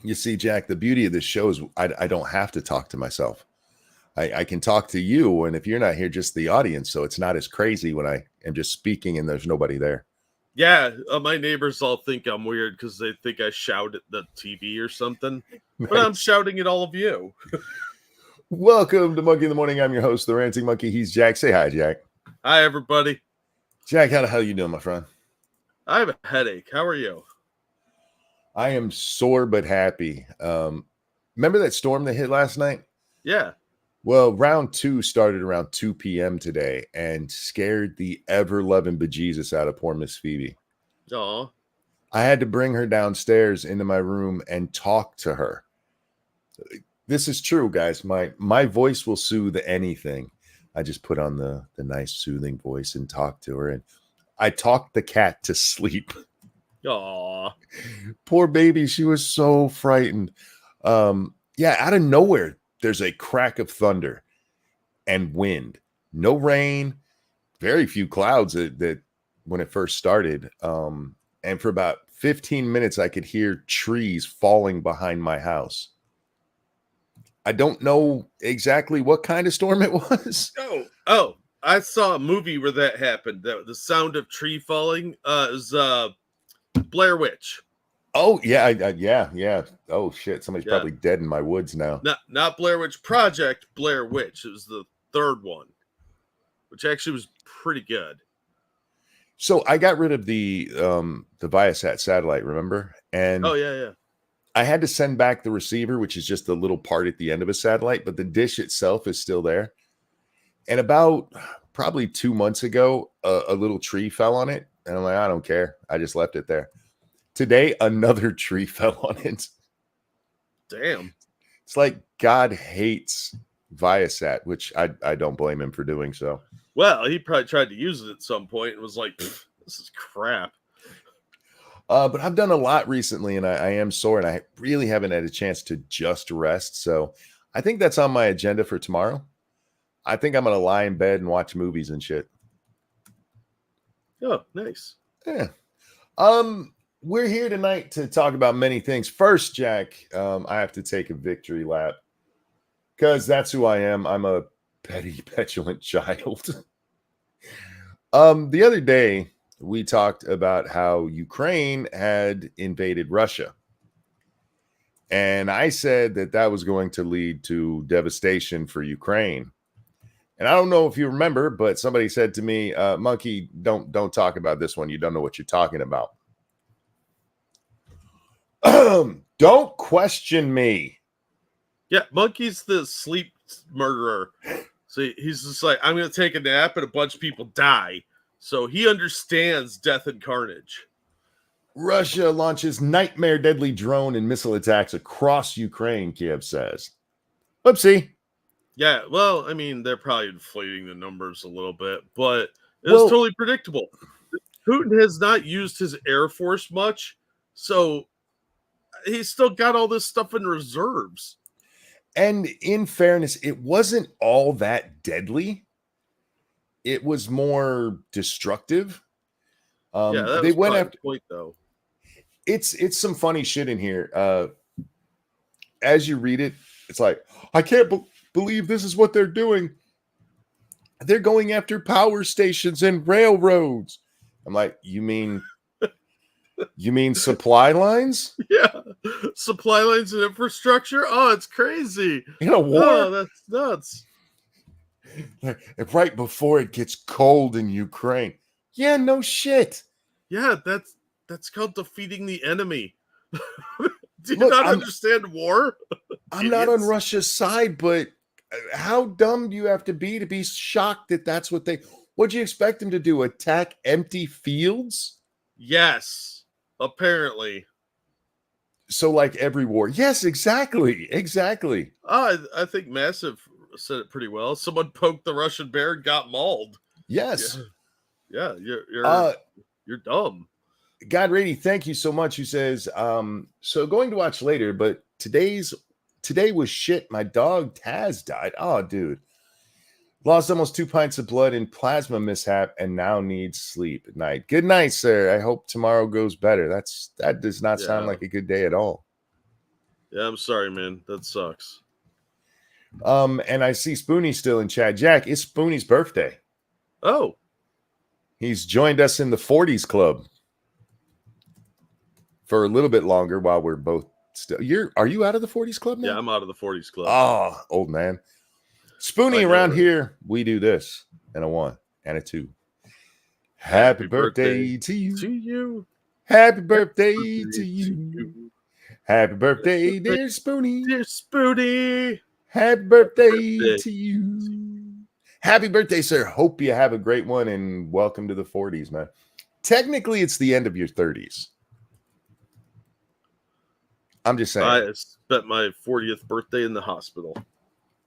You see, Jack, the beauty of this show is I don't have to talk to myself. I can talk to you, and if you're not here, just the audience. So it's not as crazy when I am just speaking and there's nobody there. Yeah, my neighbors all think I'm weird because they think I shout at the TV or something. Nice. But I'm shouting at all of you. Welcome to Monkey in the Morning. I'm your host, the Ranting Monkey. He's Jack. Say hi, Jack. Hi, everybody. Jack, how the hell you doing, my friend? I have a headache. How are you? I am sore but happy. Remember that storm that hit last night? Yeah. Well, round 2 started around 2 p.m. today and scared the ever-loving bejesus out of poor Miss Phoebe. Aw. I had to bring her downstairs into my room and talk to her. This is true, guys. My voice will soothe anything. I just put on the nice soothing voice and talk to her. And I talked the cat to sleep. Aw. Poor baby. She was so frightened. Yeah, out of nowhere, there's a crack of thunder and wind. No rain, very few clouds that when it first started. And for about 15 minutes, I could hear trees falling behind my house. I don't know exactly what kind of storm it was. Oh, I saw a movie where that happened. The sound of tree falling is Blair Witch. Oh, yeah, yeah. Oh, shit. Somebody's probably dead in my woods now. Not Blair Witch Project, Blair Witch. It was the third one, which actually was pretty good. So I got rid of the Viasat satellite, remember? And oh, yeah. I had to send back the receiver, which is just a little part at the end of a satellite, but the dish itself is still there. And about probably 2 months ago, a little tree fell on it. And I'm like, I don't care. I just left it there. Today, another tree fell on it. Damn. It's like God hates Viasat, which I don't blame him for doing so. Well, he probably tried to use it at some point and was like, this is crap. But I've done a lot recently, and I am sore, and I really haven't had a chance to just rest. So I think that's on my agenda for tomorrow. I think I'm going to lie in bed and watch movies and shit. Oh, nice. Yeah. We're here tonight to talk about many things. First, Jack, I have to take a victory lap because that's who I am. I'm a petty, petulant child. The other day, we talked about how Ukraine had invaded Russia. And I said that was going to lead to devastation for Ukraine. And I don't know if you remember, but somebody said to me, Monkey, don't talk about this one. You don't know what you're talking about. Don't question me. Yeah, Monkey's the sleep murderer. So he's just like, I'm going to take a nap and a bunch of people die. So he understands death and carnage. Russia launches nightmare deadly drone and missile attacks across Ukraine, Kiev says. Whoopsie. Yeah, well, I mean, they're probably inflating the numbers a little bit, but it's totally predictable. Putin has not used his Air Force much, so he's still got all this stuff in reserves. And in fairness, it wasn't all that deadly. It was more destructive. Yeah, they went after the point, though. It's some funny shit in here. As you read it, it's like, I can't believe this is what they're doing. They're going after power stations and railroads. I'm like, you mean supply lines? Yeah, supply lines and infrastructure. Oh, it's crazy. In a war? Oh, that's nuts. Right before it gets cold in Ukraine. Yeah, no shit. Yeah, that's called defeating the enemy. Do you not understand war? I'm not on Russia's side, but how dumb do you have to be shocked that that's what what'd you expect them to do? Attack empty fields? Yes, apparently. So like every war. Yes, exactly. I think Massive said it pretty well. Someone poked the Russian bear and got mauled. Yes. Yeah, you're dumb. God Rady, thank you so much. Who says, so going to watch later, but today was shit. My dog Taz died. Oh, dude. Lost almost 2 pints of blood in plasma mishap and now needs sleep at night. Good night, sir. I hope tomorrow goes better. That does not sound like a good day at all. Yeah, I'm sorry, man. That sucks. And I see Spoonie still in chat. Jack, it's Spoonie's birthday. Oh. He's joined us in the 40s club for a little bit longer while we're both still. Are you out of the 40s club now? Yeah, I'm out of the 40s club. Oh, old man. Spoonie, around here, we do this. And a 1 and a 2. Happy birthday to you. To you. Happy birthday to you. Happy birthday, dear Spoonie. Dear Spoonie. Happy birthday to you. Happy birthday, sir. Hope you have a great one and welcome to the 40s, man. Technically, it's the end of your 30s. I'm just saying. I spent my 40th birthday in the hospital.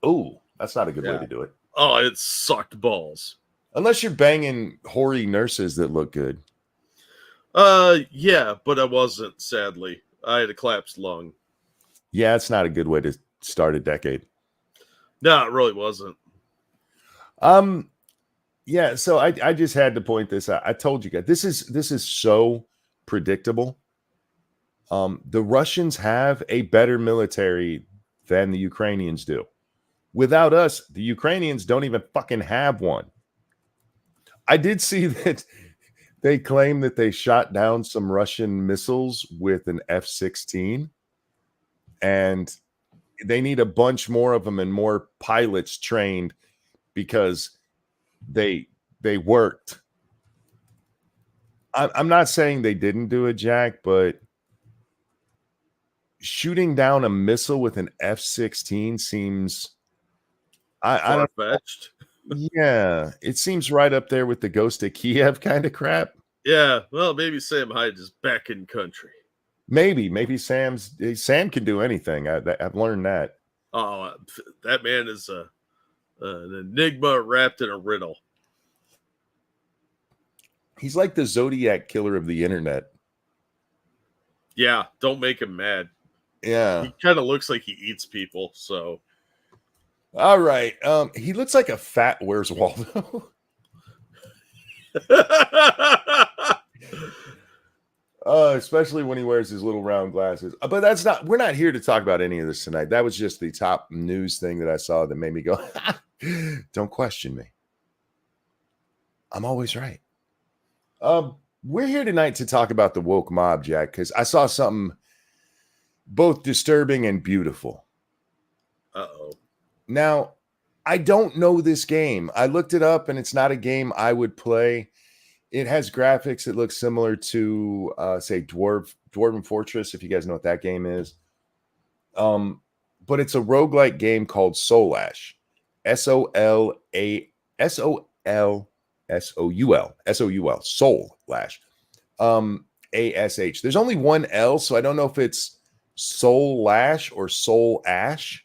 Oh, that's not a good way to do it. Oh, it sucked balls. Unless you're banging hoary nurses that look good. Yeah, but I wasn't, sadly. I had a collapsed lung. Yeah, it's not a good way to start a decade. No, it really wasn't. Yeah, so I just had to point this out. I told you guys, this is so predictable. The Russians have a better military than the Ukrainians do. Without us, the Ukrainians don't even fucking have one. I did see that they claim that they shot down some Russian missiles with an F-16, and they need a bunch more of them and more pilots trained because they worked. I'm not saying they didn't do it, Jack, but shooting down a missile with an F-16 seems far-fetched. Yeah, it seems right up there with the Ghost of Kiev kind of crap. Yeah, well, maybe Sam Hyde is back in country. Maybe Sam can do anything. I've learned that. Oh, that man is an enigma wrapped in a riddle. He's like the Zodiac killer of the internet. Yeah, don't make him mad. Yeah. He kind of looks like he eats people, so. All right. He looks like a fat Where's Waldo? Especially when he wears his little round glasses. But we're not here to talk about any of this tonight. That was just the top news thing that I saw that made me go, don't question me. I'm always right. We're here tonight to talk about the woke mob, Jack, because I saw something both disturbing and beautiful. Uh-oh. Now, I don't know this game. I looked it up, and it's not a game I would play. It has graphics that look similar to, say, Dwarven Fortress, if you guys know what that game is. But it's a roguelike game called Soulash. Soul Soulash. ASH. There's only one L, so I don't know if it's Soulash or Soul Ash.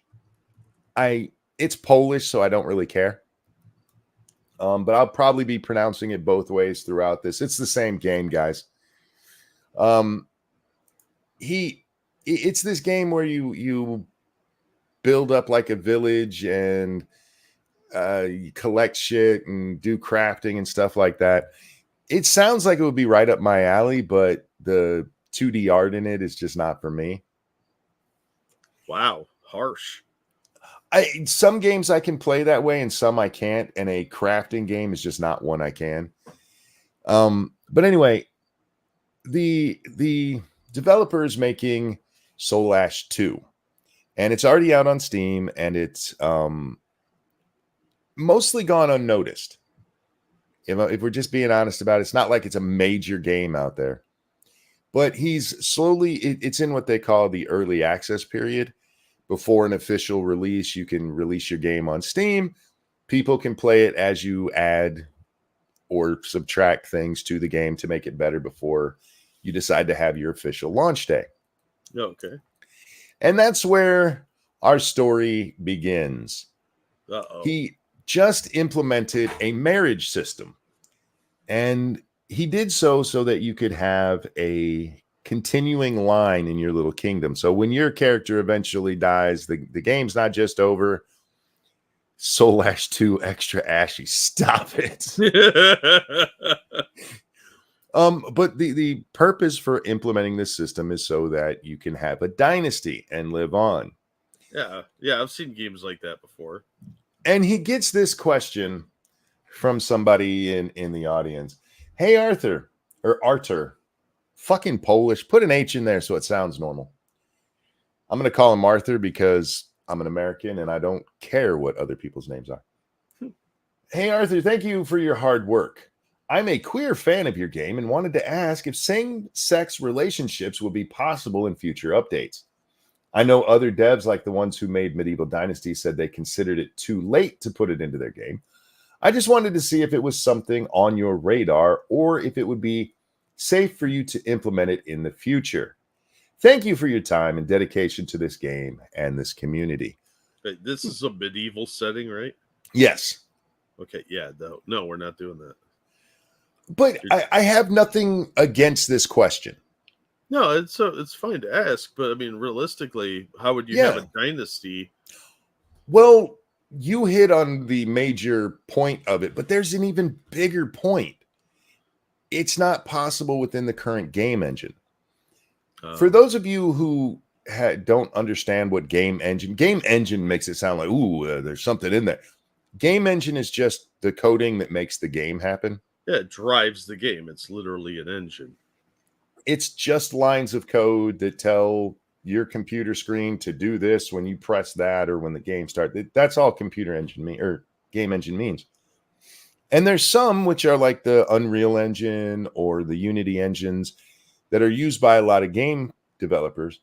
It's Polish, so I don't really care. But I'll probably be pronouncing it both ways throughout this. It's the same game, guys. It's this game where you build up like a village and you collect shit and do crafting and stuff like that. It sounds like it would be right up my alley, but the 2D art in it is just not for me. Wow, harsh. Some games I can play that way and some I can't, and a crafting game is just not one I can. But anyway, the developer is making Soulash 2, and it's already out on Steam, and it's mostly gone unnoticed. If we're just being honest about it, it's not like it's a major game out there. But it's in what they call the early access period. Before an official release, you can release your game on Steam. People can play it as you add or subtract things to the game to make it better before you decide to have your official launch day. Okay. And that's where our story begins. Uh-oh. He just implemented a marriage system. And he did so that you could have a continuing line in your little kingdom. So when your character eventually dies, the game's not just over. Soulash 2 extra ashy. Stop it. But the purpose for implementing this system is so that you can have a dynasty and live on. Yeah, I've seen games like that before. And he gets this question from somebody in the audience. Hey, Arthur, or Arthur, fucking Polish, put an H in there so it sounds normal. I'm going to call him Arthur because I'm an American and I don't care what other people's names are. Hey, Arthur, thank you for your hard work. I'm a queer fan of your game and wanted to ask if same-sex relationships will be possible in future updates. I know other devs, like the ones who made Medieval Dynasty, said they considered it too late to put it into their game. I just wanted to see if it was something on your radar or if it would be safe for you to implement it in the future. Thank you for your time and dedication to this game and this community. Wait, this is a medieval setting, right? Yes. Okay, yeah, no, we're not doing that. But I have nothing against this question. No, it's fine to ask, but I mean, realistically, how would you have a dynasty? Well, you hit on the major point of it, but there's an even bigger point. It's not possible within the current game engine. For those of you who don't understand what game engine makes it sound like, there's something in there. Game engine is just the coding that makes the game happen. Yeah, it drives the game. It's literally an engine. It's just lines of code that tell your computer screen to do this when you press that or when the game starts. That's all computer engine or game engine means. And there's some which are like the Unreal Engine or the Unity engines that are used by a lot of game developers.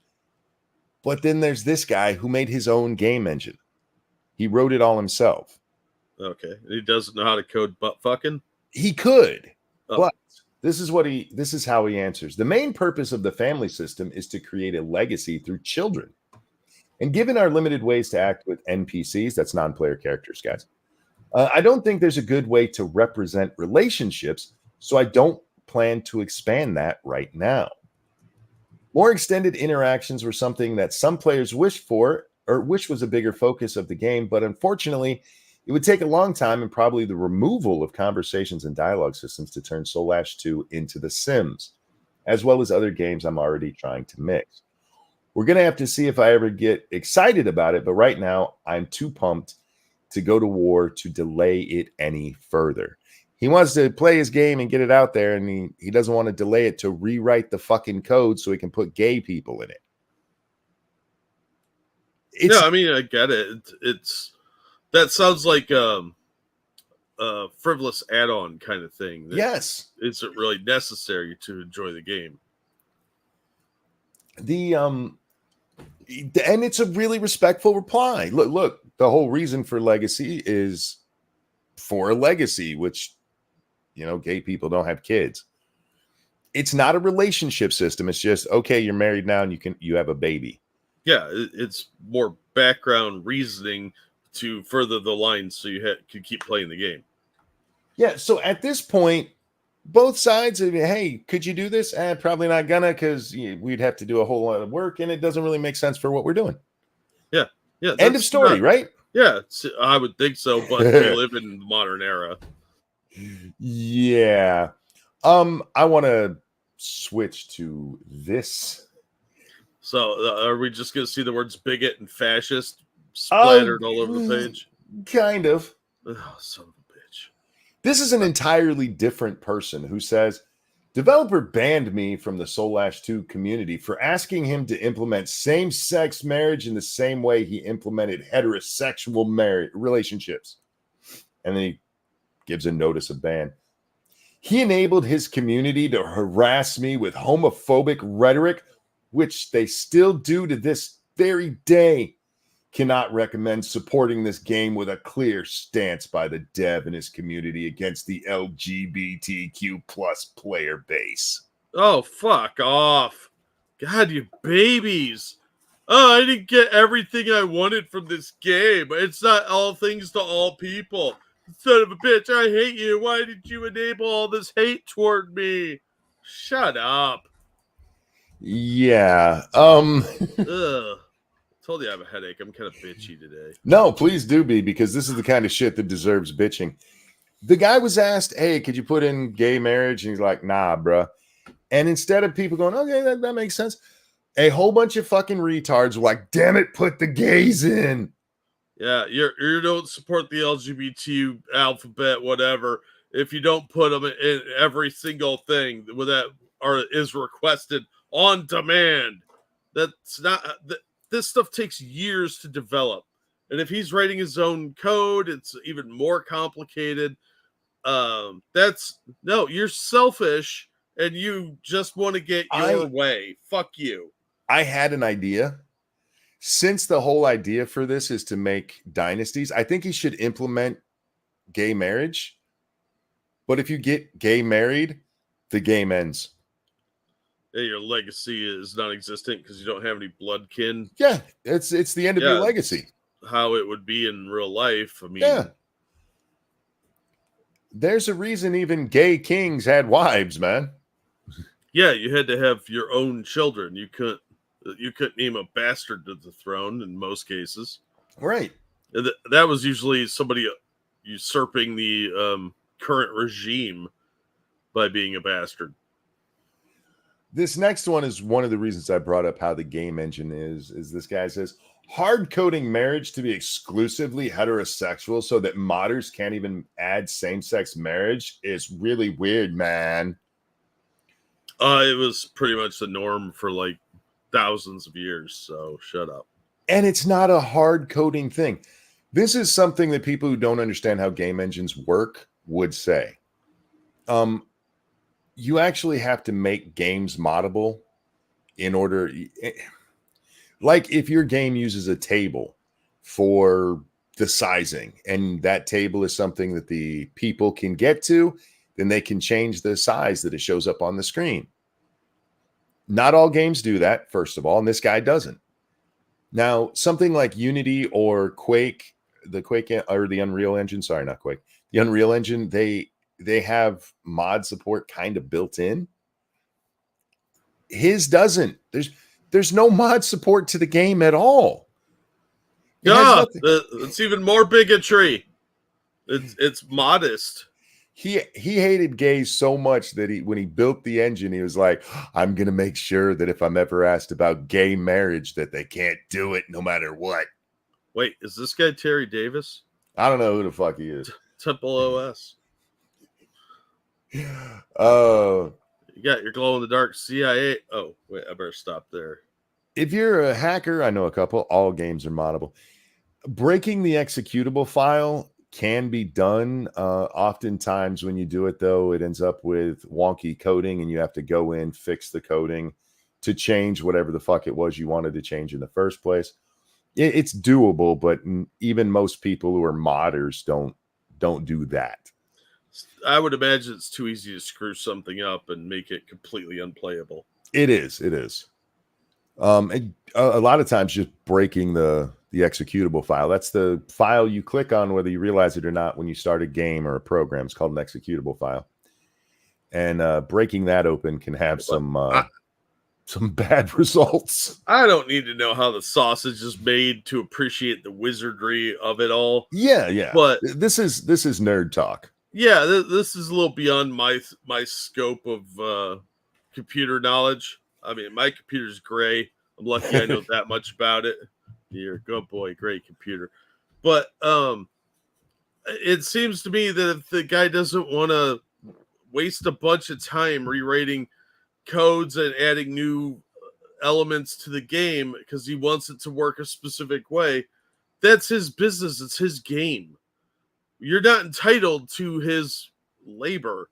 But then there's this guy who made his own game engine. He wrote it all himself. Okay. He doesn't know how to code butt fucking? He could. But this is how he answers. The main purpose of the family system is to create a legacy through children. And given our limited ways to act with NPCs, that's non-player characters, guys, I don't think there's a good way to represent relationships, so I don't plan to expand that right now. More extended interactions were something that some players wished for or wish was a bigger focus of the game, but unfortunately, it would take a long time and probably the removal of conversations and dialogue systems to turn Soul Ash 2 into The Sims, as well as other games I'm already trying to mix. We're going to have to see if I ever get excited about it, but right now I'm too pumped to go to war to delay it any further. He wants to play his game and get it out there, and he doesn't want to delay it to rewrite the fucking code so he can put gay people in it. No, I mean, I get it. That sounds like a frivolous add-on kind of thing. Yes. Isn't really necessary to enjoy the game. And it's a really respectful reply. Look, the whole reason for legacy is for a legacy, which, gay people don't have kids. It's not a relationship system. It's just, okay, you're married now and you have a baby. Yeah, it's more background reasoning to further the lines so you can keep playing the game. Yeah, so at this point, both sides, hey, could you do this? Probably not gonna, because we'd have to do a whole lot of work, and it doesn't really make sense for what we're doing. Yeah. End of story, right? Yeah, I would think so, but we live in the modern era. Yeah. I want to switch to this. So, are we just going to see the words bigot and fascist splattered all over the page? Kind of. Oh, son of a bitch. This is an entirely different person who says, developer banned me from the Soul Ash 2 community for asking him to implement same-sex marriage in the same way he implemented heterosexual relationships. And then he gives a notice of ban. He enabled his community to harass me with homophobic rhetoric, which they still do to this very day. Cannot recommend supporting this game with a clear stance by the dev and his community against the LGBTQ plus player base. Oh, fuck off. God, you babies. Oh, I didn't get everything I wanted from this game. It's not all things to all people. Son of a bitch, I hate you. Why did you enable all this hate toward me? Shut up. Yeah. Ugh. Told you I have a headache. I'm kind of bitchy today. No, please do be, because this is the kind of shit that deserves bitching. The guy was asked, hey, could you put in gay marriage? And he's like, nah, bruh. And instead of people going, okay, that makes sense, a whole bunch of fucking retards were like, damn it, put the gays in. Yeah, you don't support the LGBT alphabet, whatever. If you don't put them in every single thing that is requested on demand, that's not. This stuff takes years to develop, and if he's writing his own code, it's even more complicated. You're selfish, and you just want to get your way. Fuck you. I had an idea. Since the whole idea for this is to make dynasties, I think he should implement gay marriage. But if you get gay married, the game ends. Yeah, your legacy is non-existent because you don't have any blood kin. Yeah, it's the end of your legacy. How it would be in real life. I mean, yeah. There's a reason even gay kings had wives, man. Yeah, you had to have your own children. You couldn't name a bastard to the throne in most cases. Right. That was usually somebody usurping the current regime by being a bastard. This next one is one of the reasons I brought up how the game engine is this guy says hard coding marriage to be exclusively heterosexual so that modders can't even add same-sex marriage is really weird, man. It was pretty much the norm for like thousands of years, so shut up. And it's not a hard coding thing. This is something that people who don't understand how game engines work would say. You actually have to make games moddable in order, like if your game uses a table for the sizing and that table is something that the people can get to, then they can change the size that it shows up on the screen. Not all games do that, first of all, and this guy doesn't. Now, something like Unity or Quake, the Unreal Engine, sorry, not Quake, the Unreal Engine, they have mod support kind of built in. His doesn't. There's no mod support to the game at all. Yeah, it's even more bigotry. It's modest. He hated gays so much that when he built the engine, he was like, I'm going to make sure that if I'm ever asked about gay marriage, that they can't do it no matter what. Wait, is this guy Terry Davis? I don't know who the fuck he is. Temple OS. Oh. You got your glow in the dark CIA. Oh, wait, I better stop there. If you're a hacker, I know a couple, all games are moddable. Breaking the executable file can be done. Oftentimes when you do it, though, it ends up with wonky coding and you have to go in, fix the coding to change whatever the fuck it was you wanted to change in the first place. It's doable, but even most people who are modders don't do that. I would imagine it's too easy to screw something up and make it completely unplayable. It is. And a lot of times just breaking the executable file. That's the file you click on, whether you realize it or not, when you start a game or a program. It's called an executable file. And breaking that open can have some bad results. I don't need to know how the sausage is made to appreciate the wizardry of it all. Yeah. But this is nerd talk. Yeah, this is a little beyond my scope of computer knowledge. I mean, my computer's gray. I'm lucky I know that much about it. You're a good boy, great computer. But it seems to me that if the guy doesn't want to waste a bunch of time rewriting codes and adding new elements to the game because he wants it to work a specific way, that's his business. It's his game. You're not entitled to his labor.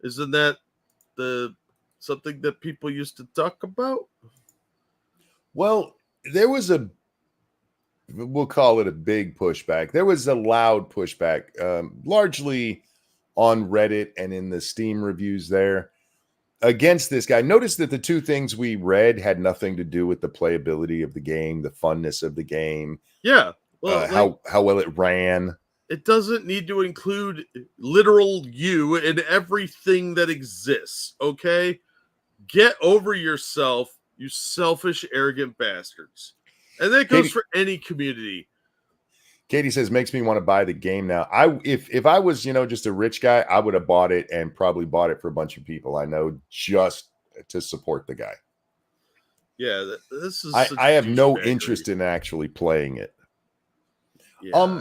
Isn't that something that people used to talk about? Well, there was we'll call it a big pushback. There was a loud pushback, largely on Reddit and in the Steam reviews there against this guy. Notice that the two things we read had nothing to do with the playability of the game, the funness of the game. Yeah. Well, how well it ran. It doesn't need to include literal you in everything that exists, okay? Get over yourself, you selfish, arrogant bastards. And that goes for any community. Katie says, makes me want to buy the game now. If I was, just a rich guy, I would have bought it and probably bought it for a bunch of people I know just to support the guy. Yeah, this is. I have no interest in actually playing it. Yeah.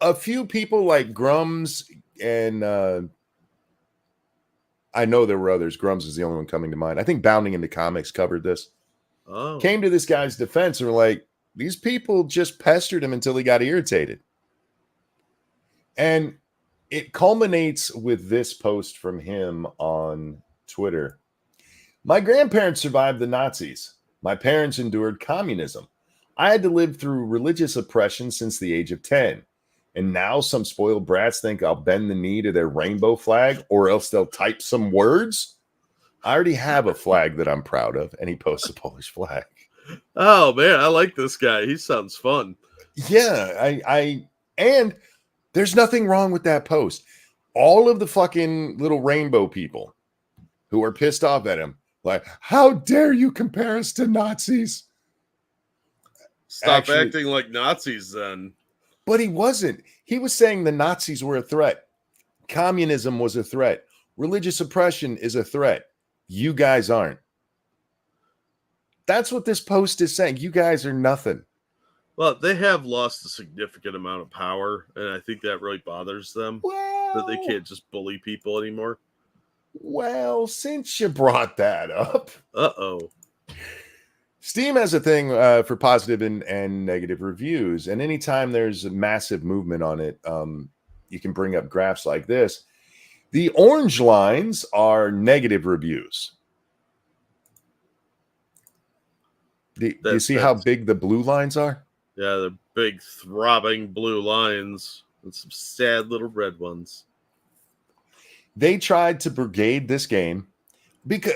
A few people like Grums and I know there were others. Grums is the only one coming to mind. I think Bounding into Comics covered this. Oh. Came to this guy's defense and were like, these people just pestered him until he got irritated. And it culminates with this post from him on Twitter. My grandparents survived the Nazis. My parents endured communism. I had to live through religious oppression since the age of 10. And now some spoiled brats think I'll bend the knee to their rainbow flag or else they'll type some words. I already have a flag that I'm proud of. And he posts a Polish flag. Oh man, I like this guy. He sounds fun. Yeah, and there's nothing wrong with that post. All of the fucking little rainbow people who are pissed off at him, like, how dare you compare us to Nazis? Stop acting like Nazis then. But he wasn't. He was saying the Nazis were a threat. Communism was a threat. Religious oppression is a threat. You guys aren't. That's what this post is saying. You guys are nothing. Well, they have lost a significant amount of power, and I think that really bothers them. That they can't just bully people anymore. Well, since you brought that up. Uh-oh. Steam has a thing for positive and negative reviews. And anytime there's a massive movement on it, you can bring up graphs like this. The orange lines are negative reviews. Do you see how big the blue lines are? Yeah, the big throbbing blue lines and some sad little red ones. They tried to brigade this game because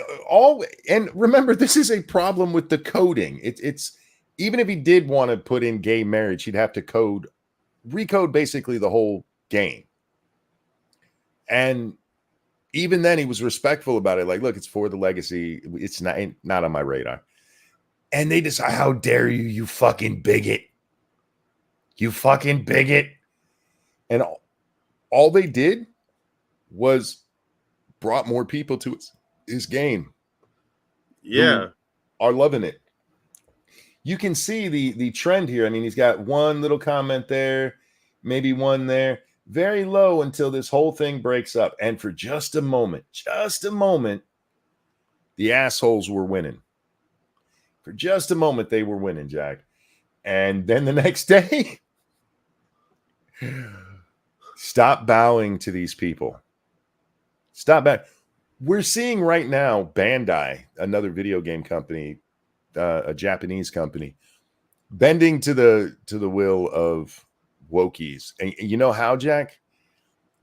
and remember, this is a problem with the coding. It's even if he did want to put in gay marriage, he'd have to recode basically the whole game. And even then, he was respectful about it. Like, look, it's for the legacy. It's not on my radar. And they decide, how dare you, you fucking bigot. You fucking bigot. And all they did was brought more people to his game. Yeah. Are loving it. You can see the trend here. I mean, he's got one little comment there, maybe one there. Very low until this whole thing breaks up. And for just a moment, the assholes were winning. For just a moment, they were winning, Jack. And then the next day, stop bowing to these people. Stop bowing. We're seeing right now Bandai, another video game company, a Japanese company, bending to the will of wokies. And you know how, Jack?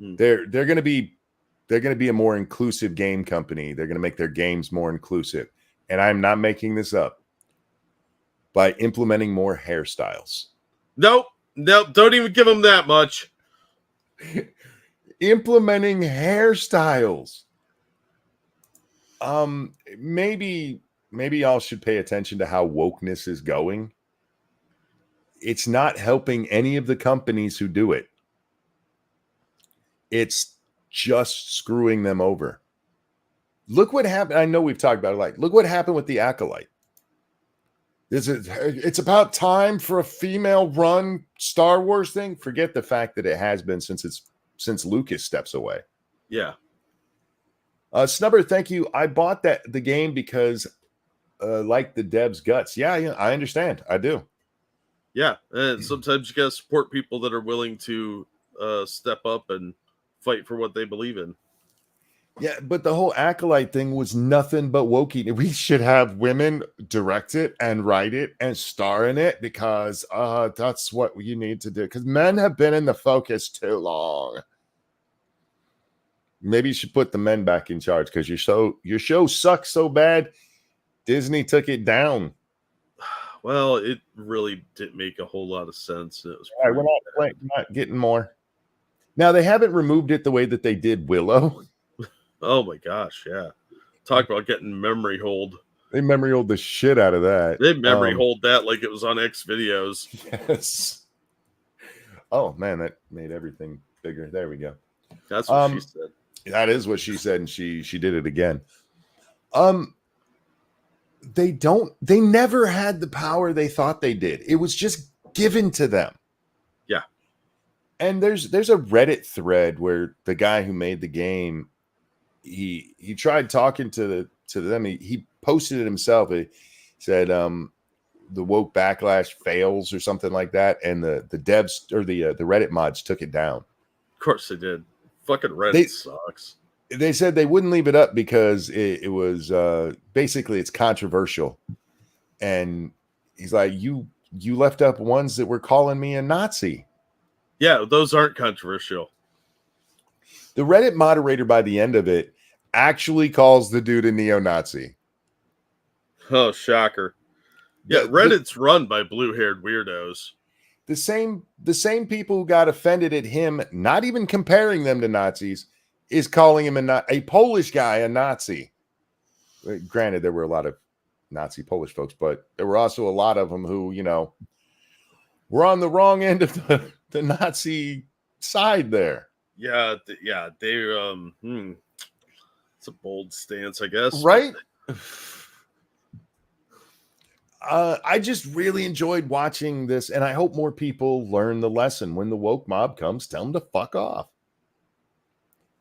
They're going to be a more inclusive game company. They're going to make their games more inclusive. And I'm not making this up. By implementing more hairstyles. Nope. Don't even give them that much. Implementing hairstyles. Maybe y'all should pay attention to how wokeness is going. It's not helping any of the companies who do it. It's just screwing them over. Look what happened. I know we've talked about it. Like, look what happened with the Acolyte. It's about time for a female-run Star Wars thing. Forget the fact that it has been since Lucas steps away. Yeah. Snubber, thank you. I bought the game because like the devs' guts. Yeah, I understand. I do. Yeah, and sometimes you gotta support people that are willing to step up and fight for what they believe in. Yeah, but the whole Acolyte thing was nothing but wokey. We should have women direct it and write it and star in it because that's what you need to do. Because men have been in the focus too long. Maybe you should put the men back in charge because your show sucks so bad. Disney took it down. Well, it really didn't make a whole lot of sense. It was we're not getting more. Now they haven't removed it the way that they did Willow. Oh my gosh, yeah. Talk about getting memory hold. They memory hold the shit out of that. They memory hold that like it was on X videos. Yes. Oh man, that made everything bigger. There we go. That's what she said. That is what she said, and she did it again. They never had the power they thought they did. It was just given to them. Yeah. And there's a Reddit thread where the guy who made the game, he tried talking to them. He posted it himself. He said the woke backlash fails or something like that, and the devs or the Reddit mods took it down. Of course they did. Fucking Reddit sucks. They said they wouldn't leave it up because it was basically it's controversial. And he's like, you left up ones that were calling me a Nazi. Yeah, those aren't controversial. The Reddit moderator by the end of it actually calls the dude a neo-Nazi. Oh, shocker. Yeah, Reddit's run by blue-haired weirdos. The same people who got offended at him, not even comparing them to Nazis, is calling him a Polish guy a Nazi. Granted, there were a lot of Nazi Polish folks, but there were also a lot of them who, were on the wrong end of the Nazi side there. Yeah, they it's a bold stance, I guess. Right? I just really enjoyed watching this, and I hope more people learn the lesson. When the woke mob comes, tell them to fuck off.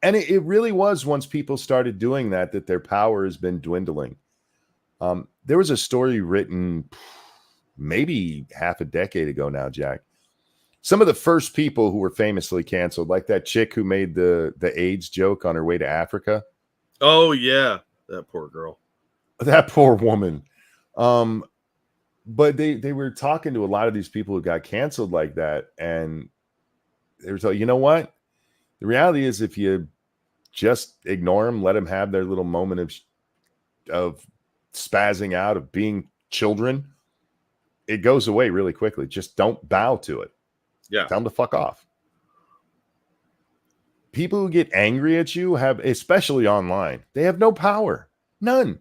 And it really was once people started doing that their power has been dwindling. There was a story written maybe half a decade ago now, Jack. Some of the first people who were famously canceled, like that chick who made the AIDS joke on her way to Africa. Oh, yeah. That poor girl. That poor woman. But they were talking to a lot of these people who got canceled like that. And they were like, you know what? The reality is if you just ignore them, let them have their little moment of spazzing out, of being children, it goes away really quickly. Just don't bow to it. Yeah. Tell them to fuck off. People who get angry at you have, especially online, they have no power. None.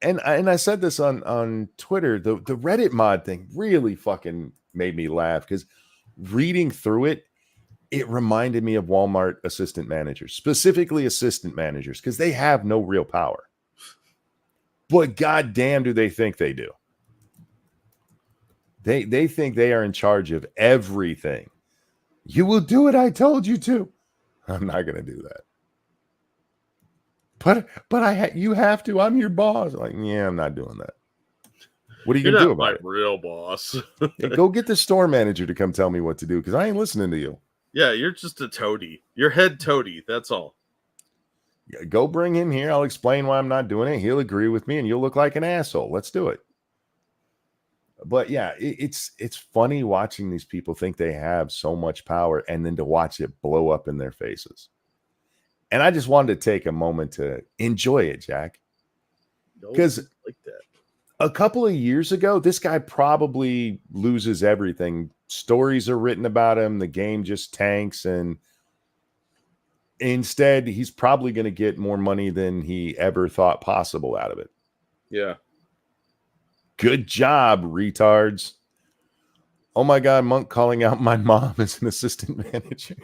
And I said this on Twitter, the Reddit mod thing really fucking made me laugh because reading through it, it reminded me of Walmart assistant managers, specifically assistant managers, because they have no real power. But goddamn, do they think they do? They think they are in charge of everything. You will do what I told you to. I'm not going to do that. But you have to. I'm your boss. Like, yeah, I'm not doing that. What are you going to do about it? You're not my real boss. Hey, go get the store manager to come tell me what to do because I ain't listening to you. Yeah, you're just a toady. You're head toady. That's all. Yeah, go bring him here. I'll explain why I'm not doing it. He'll agree with me and you'll look like an asshole. Let's do it. But yeah, it's funny watching these people think they have so much power and then to watch it blow up in their faces. And I just wanted to take a moment to enjoy it, Jack. Because like that. A couple of years ago, this guy probably loses everything. Stories are written about him. The game just tanks. And instead, he's probably going to get more money than he ever thought possible out of it. Yeah. Good job, retards. Oh my God, Monk calling out my mom as an assistant manager.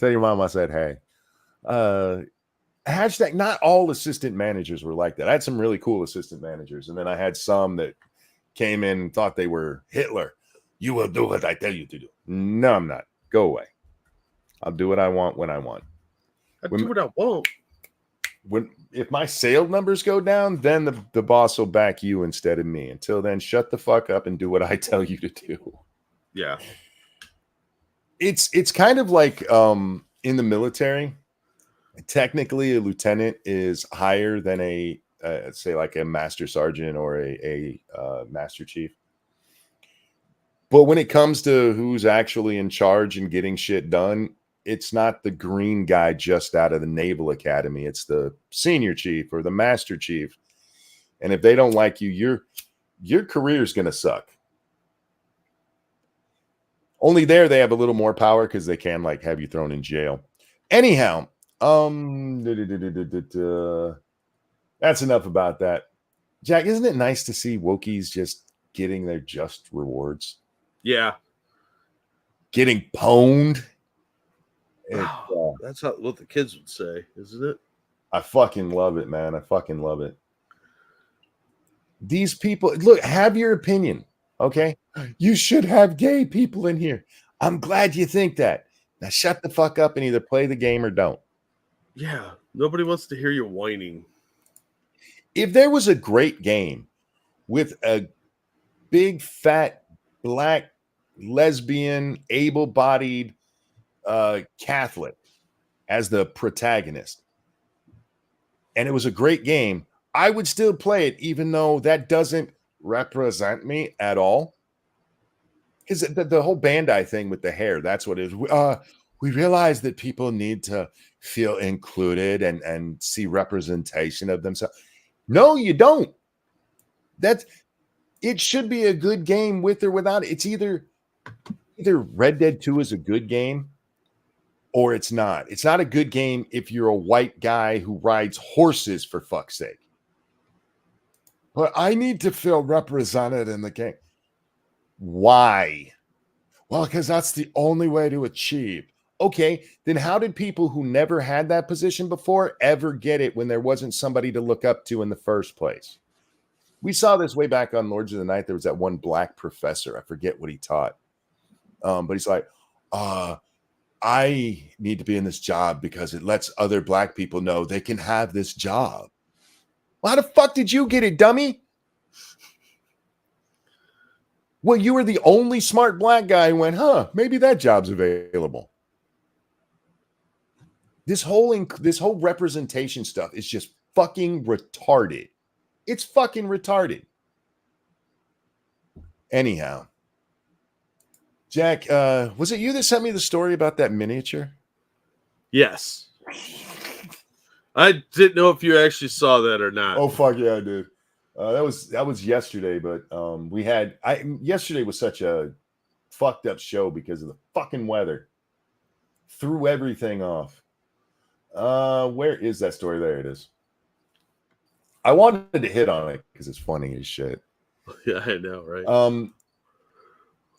Tell your mom I said, hey. Hashtag, not all assistant managers were like that. I had some really cool assistant managers. And then I had some that came in and thought they were Hitler. You will do what I tell you to do. No, I'm not. Go away. I'll do what I want when I want. Do what I want. If my sale numbers go down, then the boss will back you instead of me. Until then, shut the fuck up and do what I tell you to do. Yeah. It's kind of like in the military. Technically, a lieutenant is higher than a say like a master sergeant or a master chief. But when it comes to who's actually in charge and getting shit done, it's not the green guy just out of the Naval Academy. It's the senior chief or the master chief. And if they don't like you, your career is going to suck. Only there they have a little more power because they can like have you thrown in jail. Anyhow, that's enough about that. Jack, isn't it nice to see wokies just getting their just rewards? Yeah. getting pwned. That's what the kids would say, isn't it? I fucking love it, man. I fucking love it. These people, look, have your opinion, okay? You should have gay people in here. I'm glad you think that. Now shut the fuck up and either play the game or don't. Yeah, nobody wants to hear you whining. If there was a great game with a big, fat, black, lesbian, able-bodied Catholic as the protagonist, and it was a great game, I would still play it, even though that doesn't represent me at all. Because the whole Bandai thing with the hair, that's what it is. We realize that people need to feel included and see representation of themselves. No, you don't. It should be a good game with or without it. It's either Red Dead 2 is a good game or it's not. It's not a good game if you're a white guy who rides horses, for fuck's sake. But I need to feel represented in the game. Why? Well, because that's the only way to achieve. Okay, then how did people who never had that position before ever get it when there wasn't somebody to look up to in the first place? We saw this way back on Lords of the Night. There was that one black professor. I forget what he taught. But he's like, I need to be in this job because it lets other black people know they can have this job. Well, how the fuck did you get it, dummy? Well, you were the only smart black guy who went, maybe that job's available. This whole representation stuff is just fucking retarded. It's fucking retarded. Anyhow, Jack, was it you that sent me the story about that miniature? Yes. I didn't know if you actually saw that or not. Oh, fuck yeah, I did. That was yesterday, but yesterday was such a fucked up show because of the fucking weather. Threw everything off. Where is that story? There it is. I wanted to hit on it because it's funny as shit. Yeah, I know, right?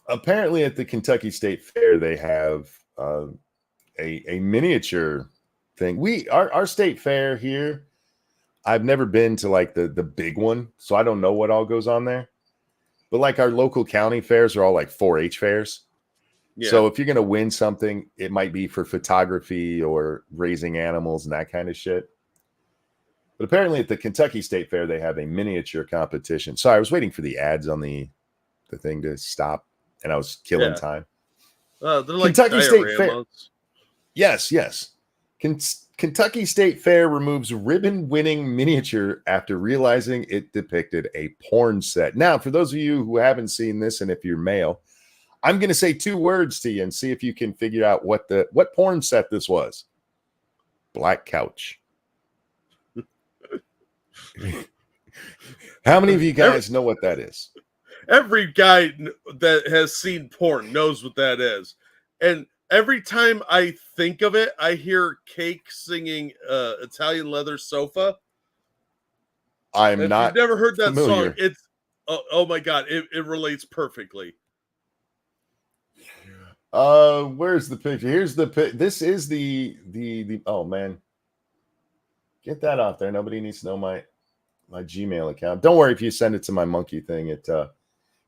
Apparently at the Kentucky State Fair, they have a miniature thing. Our state fair here, I've never been to like the big one, so I don't know what all goes on there. But like our local county fairs are all like 4-H fairs. Yeah. So if you're going to win something, it might be for photography or raising animals and that kind of shit. But apparently at the Kentucky State Fair, they have a miniature competition. Sorry, I was waiting for the ads on the thing to stop, and I was killing time. They're like Kentucky State Fair. Yes. Kentucky State Fair removes ribbon-winning miniature after realizing it depicted a porn set. Now, for those of you who haven't seen this, and if you're male, I'm going to say 2 words to you and see if you can figure out what porn set this was. Black couch. How many of you guys know what that is? Every guy that has seen porn knows what that is. And every time I think of it, I hear Cake singing Italian Leather Sofa. If you've never heard that song, it's oh my god, it relates perfectly. Where's the picture? Here's the this is the oh man. Get that out there. Nobody needs to know my Gmail account. Don't worry if you send it to my monkey thing, it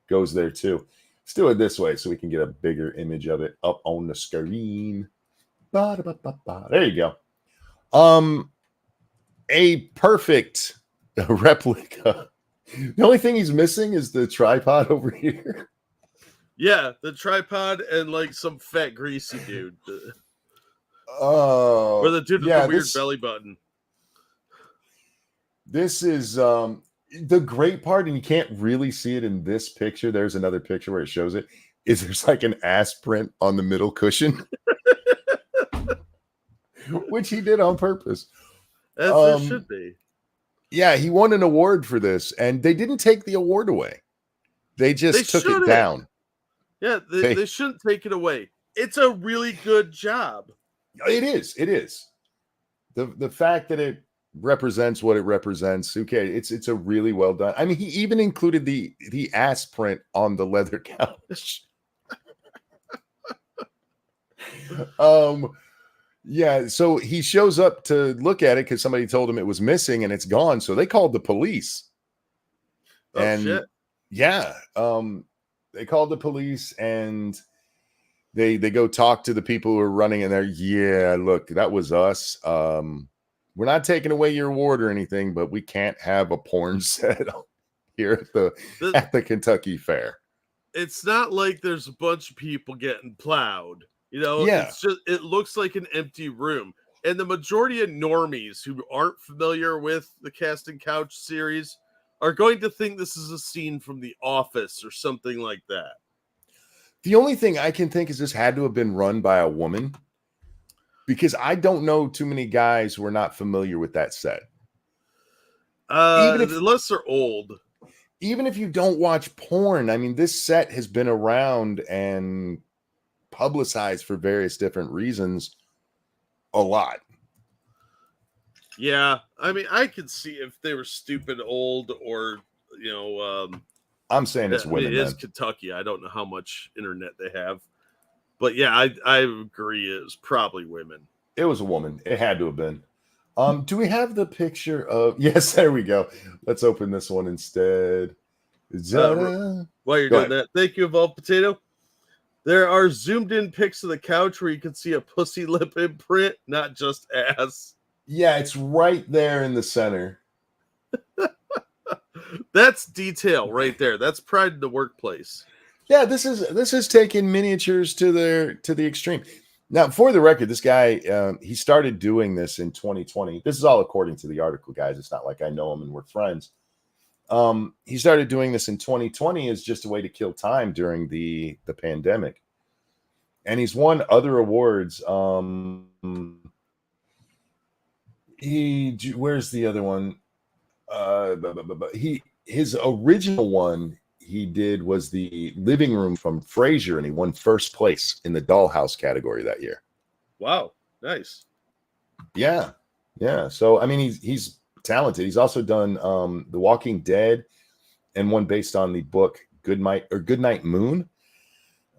goes there too. Let's do it this way so we can get a bigger image of it up on the screen. There you go. A perfect replica. The only thing he's missing is the tripod over here. Yeah, the tripod and like some fat greasy dude. Oh, or the dude with the weird belly button. This is the great part, and you can't really see it in this picture. There's another picture where it shows it. Is there's like an ass print on the middle cushion, which he did on purpose. As it should be. Yeah, he won an award for this, and they didn't take the award away. They just took it down. Yeah, they shouldn't take it away. It's a really good job. It is. It is. The fact that it represents what it represents. Okay, it's a really well done. I mean, he even included the ass print on the leather couch. Yeah, so he shows up to look at it because somebody told him it was missing and it's gone. So they called the police. Oh And shit. yeah, they called the police and they go talk to the people who are running in there. Yeah, look, that was us. We're not taking away your award or anything, but we can't have a porn set here at the Kentucky Fair. It's not like there's a bunch of people getting plowed. Yeah. It's just it looks like an empty room. And the majority of normies who aren't familiar with the Casting Couch series are going to think this is a scene from The Office or something like that. The only thing I can think is this had to have been run by a woman, because I don't know too many guys who are not familiar with that set. Unless they're old. Even if you don't watch porn, I mean, this set has been around and publicized for various different reasons a lot. Yeah, I mean, I could see if they were stupid old or, I'm saying it's women. It is Kentucky. I don't know how much internet they have. But yeah, I agree. It was probably women. It was a woman. It had to have been. Do we have the picture of... Yes, there we go. Let's open this one instead. While you're doing that, thank you, Evolved Potato. There are zoomed in pics of the couch where you can see a pussy lip imprint, not just ass. Yeah, it's right there in the center. That's detail right there. That's pride in the workplace. Yeah, this is taking miniatures to the extreme. Now, for the record, this guy, he started doing this in 2020. This is all according to the article, guys. It's not like I know him and we're friends. He started doing this in 2020 as just a way to kill time during the pandemic. And he's won other awards. Where's the other one? His original one he did was the living room from Frasier, and he won first place in the dollhouse category that year. Wow, nice. Yeah. So I mean, he's talented. He's also done The Walking Dead and one based on the book Goodnight Moon.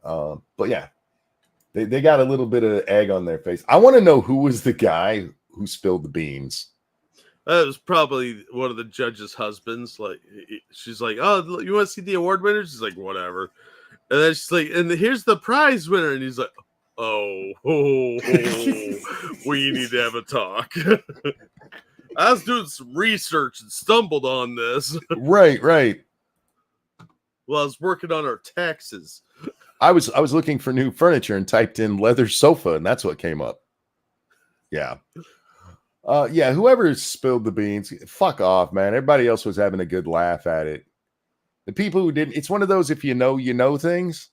But yeah, they got a little bit of egg on their face. I want to know who was the guy who spilled the beans. That was probably one of the judge's husbands. Like, she's like, "Oh, you want to see the award winners?" He's like, "Whatever." And then she's like, "And here's the prize winner." And he's like, "Oh, we need to have a talk." I was doing some research and stumbled on this. Right. Well, I was working on our taxes. I was looking for new furniture and typed in leather sofa, and that's what came up. Yeah. Yeah, whoever spilled the beans, fuck off, man. Everybody else was having a good laugh at it. The people who didn't, it's one of those, if you know things,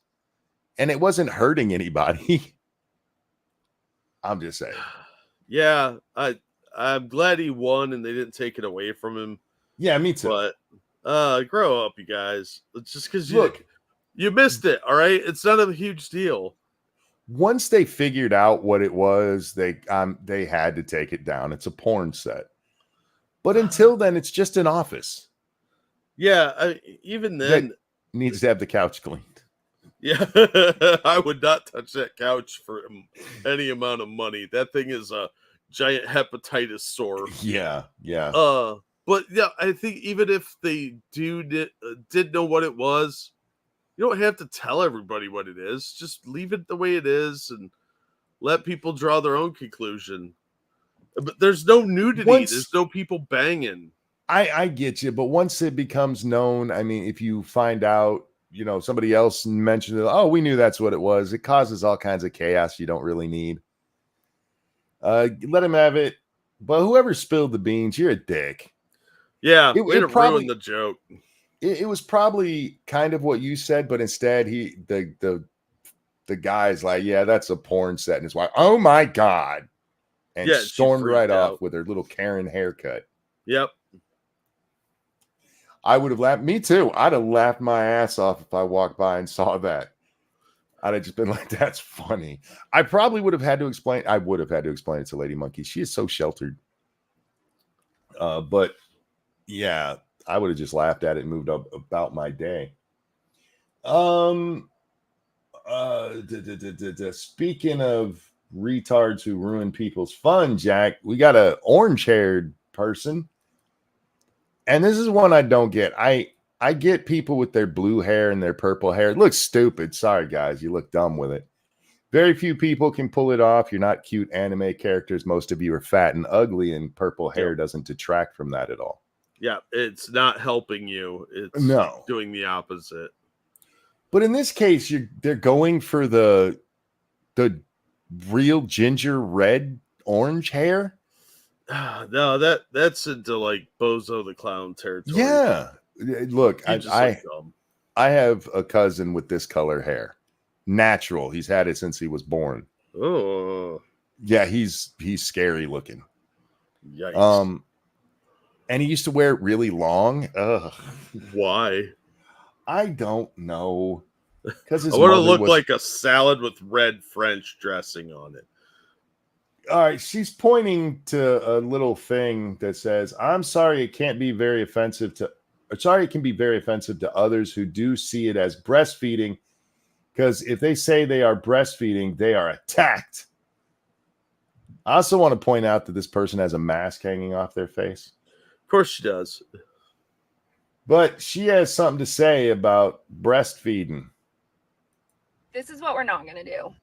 and it wasn't hurting anybody. I'm just saying. Yeah, I'm glad he won and they didn't take it away from him. Yeah, me too. But grow up, you guys. It's just because you missed it, all right? It's not a huge deal. Once they figured out what it was, they had to take it down. It's a porn set. But until then, it's just an office. Yeah, even then, that needs to have the couch cleaned. Yeah, I would not touch that couch for any amount of money. That thing is a giant hepatitis sore. Yeah. But yeah, I think even if they did know what it was, you don't have to tell everybody what it is. Just leave it the way it is and let people draw their own conclusion. But there's no nudity. There's no people banging. I get you, but once it becomes known, I mean, if you find out, somebody else mentioned it, oh, we knew that's what it was. It causes all kinds of chaos you don't really need. Let him have it. But whoever spilled the beans, you're a dick. Yeah, it ruined the joke. It was probably kind of what you said, but instead the guy's like, yeah, that's a porn set, and his wife, oh my god, and stormed right off with her little Karen haircut. Yep. I would have laughed. Me too. I'd have laughed my ass off if I walked by and saw that. I'd have just been like, that's funny. I probably would have had to explain. I would have had to explain it to Lady Monkey. She is so sheltered. But yeah. I would have just laughed at it and moved up about my day. Speaking of retards who ruin people's fun, Jack, we got a orange-haired person, and this is one I don't get. I get people with their blue hair and their purple hair. It looks stupid. Sorry, guys, you look dumb with it. Very few people can pull it off. You're not cute anime characters. Most of you are fat and ugly, and purple hair doesn't detract from that at all. Yeah, it's not helping you. It's doing the opposite. But in this case, they're going for the real ginger red orange hair. No, that's into like Bozo the Clown territory. Yeah, look, I have a cousin with this color hair, natural. He's had it since he was born. Oh, yeah, he's scary looking. Yikes. And he used to wear it really long. Ugh. Why? I don't know. Because I want to look like a salad with red French dressing on it. All right, she's pointing to a little thing that says, "I'm sorry, it can be very offensive to others who do see it as breastfeeding, because if they say they are breastfeeding, they are attacked." I also want to point out that this person has a mask hanging off their face. Of course she does. But she has something to say about breastfeeding. This is what we're not going to do.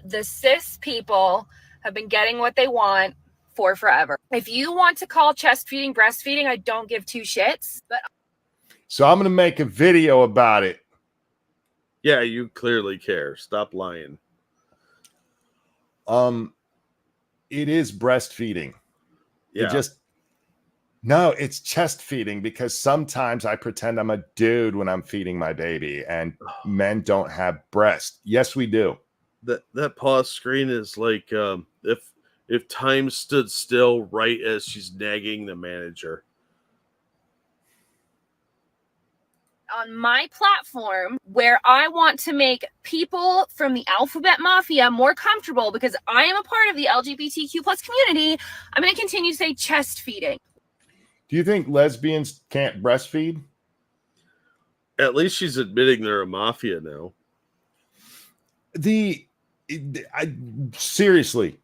The cis people have been getting what they want for forever. If you want to call chest feeding breastfeeding, I don't give two shits. But so I'm going to make a video about it. Yeah, you clearly care. Stop lying. It is breastfeeding. Yeah. No, it's chest feeding, because sometimes I pretend I'm a dude when I'm feeding my baby, and men don't have breasts. Yes, we do. That pause screen is like if time stood still right as she's nagging the manager. On my platform, where I want to make people from the alphabet mafia more comfortable, because I am a part of the LGBTQ plus community, I'm going to continue to say chest feeding. Do you think lesbians can't breastfeed? At least she's admitting they're a mafia now. Seriously,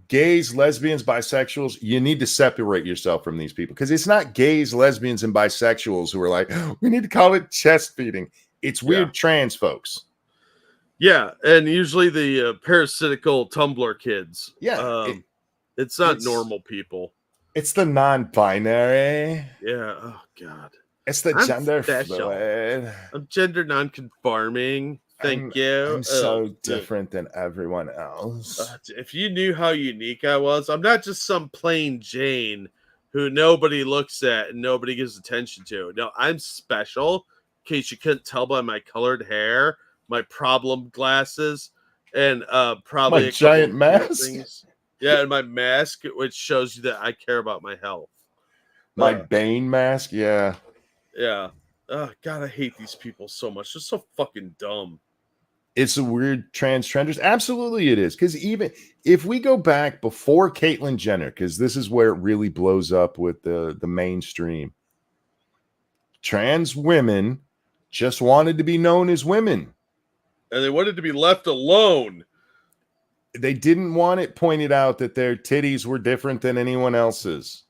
gays, lesbians, bisexuals, you need to separate yourself from these people, because it's not gays, lesbians, and bisexuals who are like, we need to call it chest feeding. It's weird trans folks. Yeah, and usually the parasitical Tumblr kids. Yeah. It's not normal people. It's the non-binary. Yeah. Oh, God. It's the gender fluid. I'm gender non-conforming. Thank you. I'm so different than everyone else. If you knew how unique I was, I'm not just some plain Jane who nobody looks at and nobody gives attention to. No, I'm special. In case you couldn't tell by my colored hair, my problem glasses, and probably my giant mask. Yeah, and my mask, which shows you that I care about my health. My Bane mask, yeah. Yeah. Oh, God, I hate these people so much. They're so fucking dumb. It's a weird trenders. Absolutely it is. Because even if we go back before Caitlyn Jenner, because this is where it really blows up with the mainstream, trans women just wanted to be known as women. And they wanted to be left alone. They didn't want it pointed out that their titties were different than anyone else's.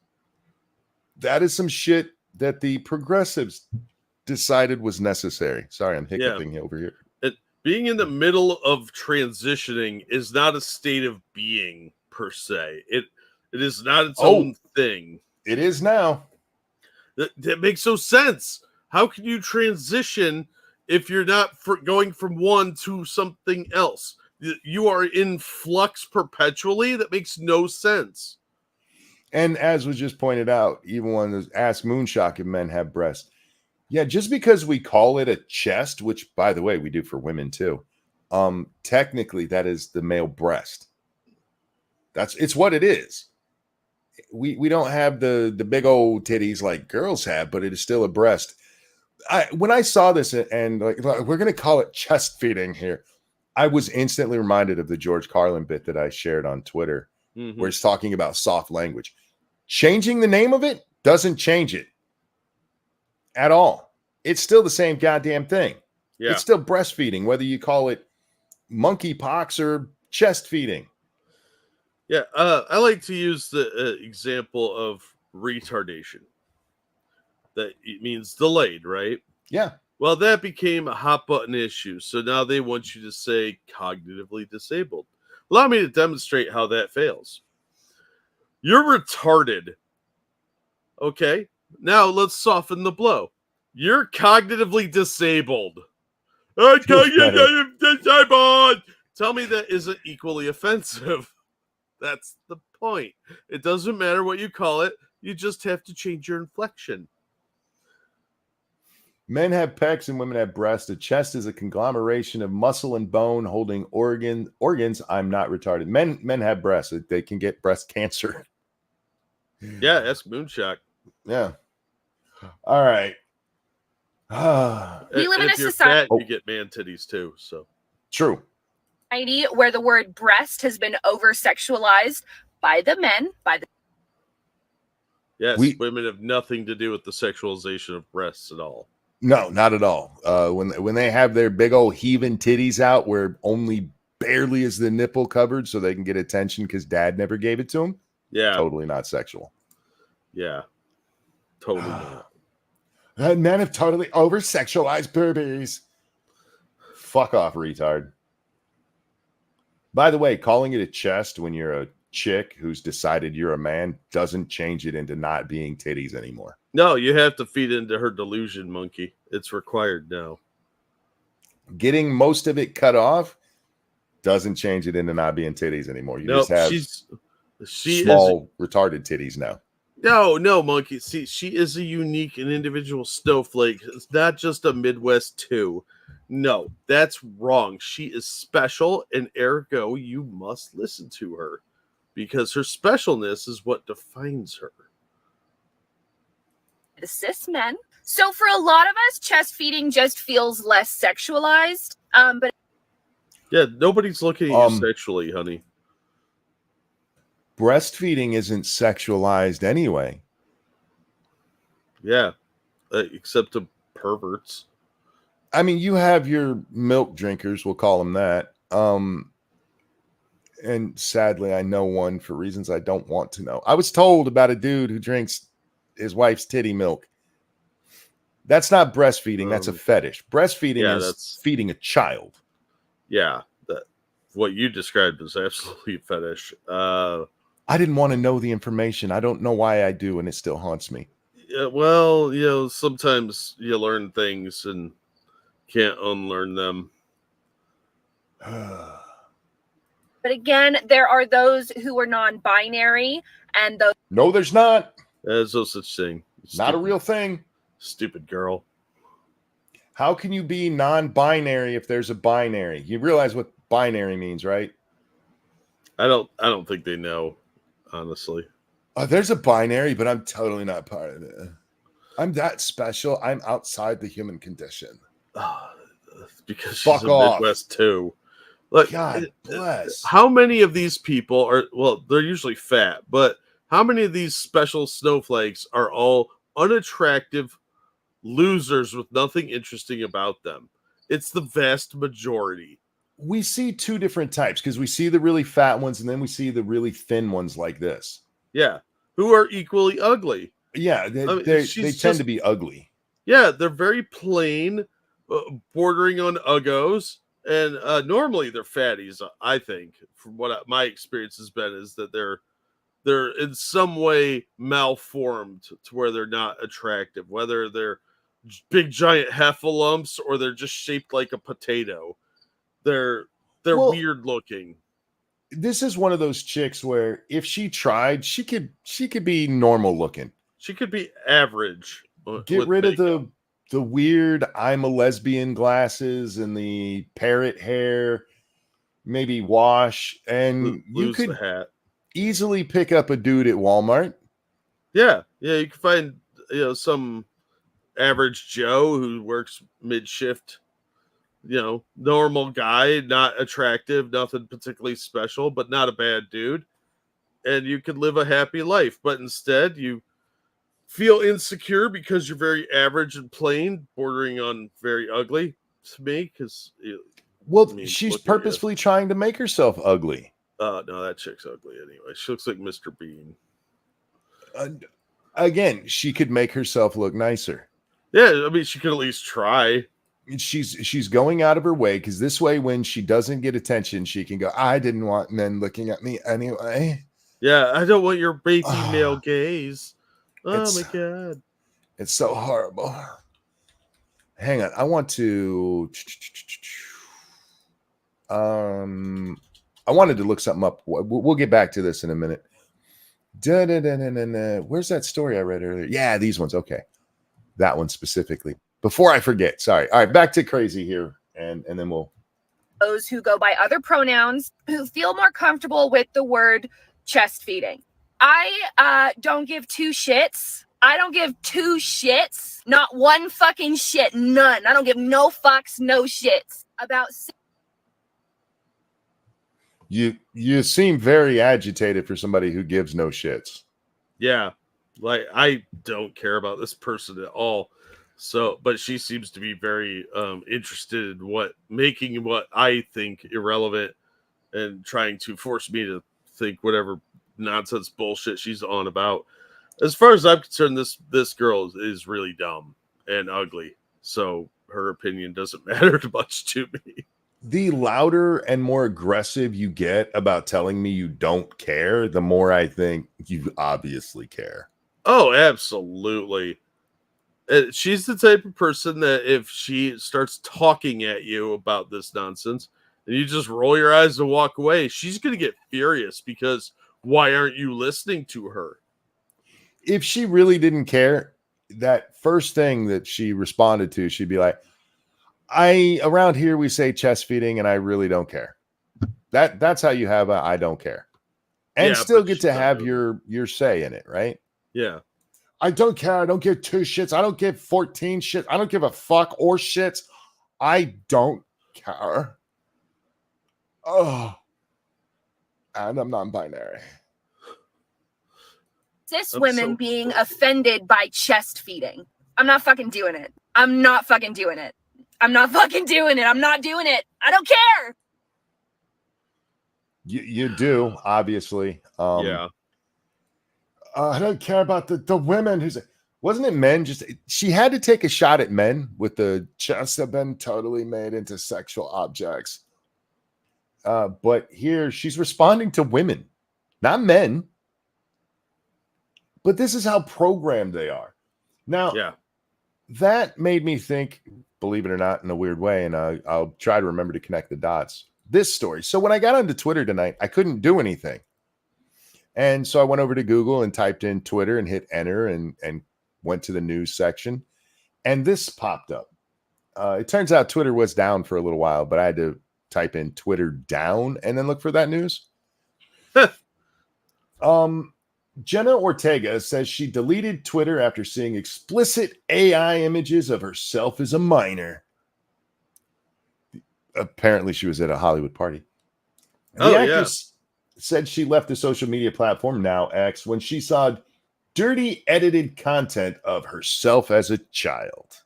That is some shit that the progressives decided was necessary. Sorry, I'm hiccuping over here. Being in the middle of transitioning is not a state of being per se. It is not its own thing. It is now. That makes no sense. How can you transition if you're not going from one to something else? You are in flux perpetually. That makes no sense. And as was just pointed out, even when there's ask Moonshock if men have breasts. Yeah, just because we call it a chest, which by the way we do for women too, technically that is the male breast. It's what it is. We don't have the big old titties like girls have, but it is still a breast. When I saw this and like we're gonna call it chest feeding here, I was instantly reminded of the George Carlin bit that I shared on Twitter, where he's talking about soft language. Changing the name of it doesn't change it at all. It's still the same goddamn thing. Yeah. It's still breastfeeding, whether you call it monkeypox or chest feeding. Yeah, I like to use the example of retardation. That it means delayed, right? Yeah. Well, that became a hot button issue. So now they want you to say cognitively disabled. Allow me to demonstrate how that fails. You're retarded. Okay. Now let's soften the blow. You're cognitively disabled. I'm Feels better. cognitively disabled. Tell me that isn't equally offensive. That's the point. It doesn't matter what you call it. You just have to change your inflection. Men have pecs and women have breasts. The chest is a conglomeration of muscle and bone holding organs. I'm not retarded. Men have breasts. They can get breast cancer. Yeah, that's Moonshock. Yeah. All right. We live in a If you're society- fat, you get man titties too. So True. Where the word breast has been over sexualized by the men, by the yes, women have nothing to do with the sexualization of breasts at all. No, not at all. When they have their big old heaving titties out where only barely is the nipple covered so they can get attention because dad never gave it to them. Yeah. Totally not sexual. Yeah. Totally not. Men have totally over sexualized boobies. Fuck off, retard. By the way, calling it a chest when you're a chick who's decided you're a man doesn't change it into not being titties anymore. No, you have to feed into her delusion, monkey. It's required now. Getting most of it cut off doesn't change it into not being titties anymore. You just have small retarded titties now. No, monkey. See, she is a unique and individual snowflake. It's not just a Midwest 2. No, that's wrong. She is special, and ergo, you must listen to her because her specialness is what defines her. the cis men. So for a lot of us, chest feeding just feels less sexualized. But yeah, nobody's looking at you sexually, honey. Breastfeeding isn't sexualized anyway. Yeah, except to perverts. I mean, you have your milk drinkers, we'll call them that. And sadly, I know one for reasons I don't want to know. I was told about a dude who drinks his wife's titty milk. That's not breastfeeding. That's a fetish. Breastfeeding is feeding a child. Yeah, what you described is absolutely a fetish. I didn't want to know the information. I don't know why I do, and it still haunts me. Yeah, well, you know, sometimes you learn things and can't unlearn them. But again, there are those who are non-binary, and those. No, there's not. There's no such thing. Not a real thing. Stupid girl. How can you be non-binary if there's a binary? You realize what binary means, right? I don't think they know, honestly. There's a binary, but I'm totally not part of it. I'm that special. I'm outside the human condition. Because she's a Midwest too. Look, God bless. How many of these people are? Well, they're usually fat, but how many of these special snowflakes are all unattractive losers with nothing interesting about them? It's the vast majority. We see two different types because we see the really fat ones and then we see the really thin ones like this. Yeah, who are equally ugly. Yeah, they tend to be ugly. Yeah, they're very plain, bordering on uggos, and normally they're fatties. I think, from what my experience has been, is that they're in some way malformed to where they're not attractive, whether they're big giant heffalumps or they're just shaped like a potato. They're weird looking. This is one of those chicks where if she tried, she could be normal looking. She could be average. Get rid of the weird I'm a lesbian glasses and the parrot hair, maybe wash, and you could the hat. Easily pick up a dude at Walmart. Yeah, you can find some average Joe who works mid shift. Normal guy, not attractive, nothing particularly special, but not a bad dude. And you could live a happy life. But instead, you feel insecure because you're very average and plain, bordering on very ugly. to me because. Well, she's purposefully trying to make herself ugly. No, that chick's ugly anyway. She looks like Mr. Bean. Again, she could make herself look nicer. Yeah, I mean, she could at least try. She's going out of her way because this way, when she doesn't get attention, she can go, I didn't want men looking at me anyway. Yeah, I don't want your baby male gaze. Oh my God. It's so horrible. Hang on. I want to... I wanted to look something up. We'll get back to this in a minute. Where's that story I read earlier? Yeah, these ones. Okay. That one specifically. Before I forget. Sorry. All right, back to crazy here. And then we'll... Those who go by other pronouns who feel more comfortable with the word chest feeding. I don't give two shits. I don't give two shits. Not one fucking shit. None. I don't give no fucks, no shits about... You seem very agitated for somebody who gives no shits. Yeah, like I don't care about this person at all. So, but she seems to be very interested in making what I think irrelevant and trying to force me to think whatever nonsense bullshit she's on about. As far as I'm concerned, this girl is really dumb and ugly. So her opinion doesn't matter much to me. The louder and more aggressive you get about telling me you don't care, the more I think you obviously care. Oh, absolutely. She's the type of person that if she starts talking at you about this nonsense and you just roll your eyes and walk away, she's going to get furious because why aren't you listening to her? If she really didn't care, that first thing that she responded to, she'd be like, around here we say chest feeding and I really don't care. That's how you have a I don't care. And still get to have your say in it, right? Yeah. I don't care. I don't give two shits. I don't give 14 shits. I don't give a fuck or shits. I don't care. Oh. And I'm non-binary. Cis women being offended by chest feeding. I'm not fucking doing it. I'm not fucking doing it. I'm not fucking doing it. I'm not doing it. I don't care. You do, obviously. Yeah. I don't care about the women wasn't it men? She had to take a shot at men with the chests have been totally made into sexual objects. But here she's responding to women, not men. But this is how programmed they are. Now, that made me think, believe it or not, in a weird way, and I'll try to remember to connect the dots. This story. So when I got onto Twitter tonight, I couldn't do anything. And so I went over to Google and typed in Twitter and hit enter and went to the news section. And this popped up. It turns out Twitter was down for a little while, but I had to type in Twitter down and then look for that news. Jenna Ortega says she deleted Twitter after seeing explicit AI images of herself as a minor. Apparently she was at a Hollywood party. The actress said she left the social media platform, now X, when she saw dirty edited content of herself as a child.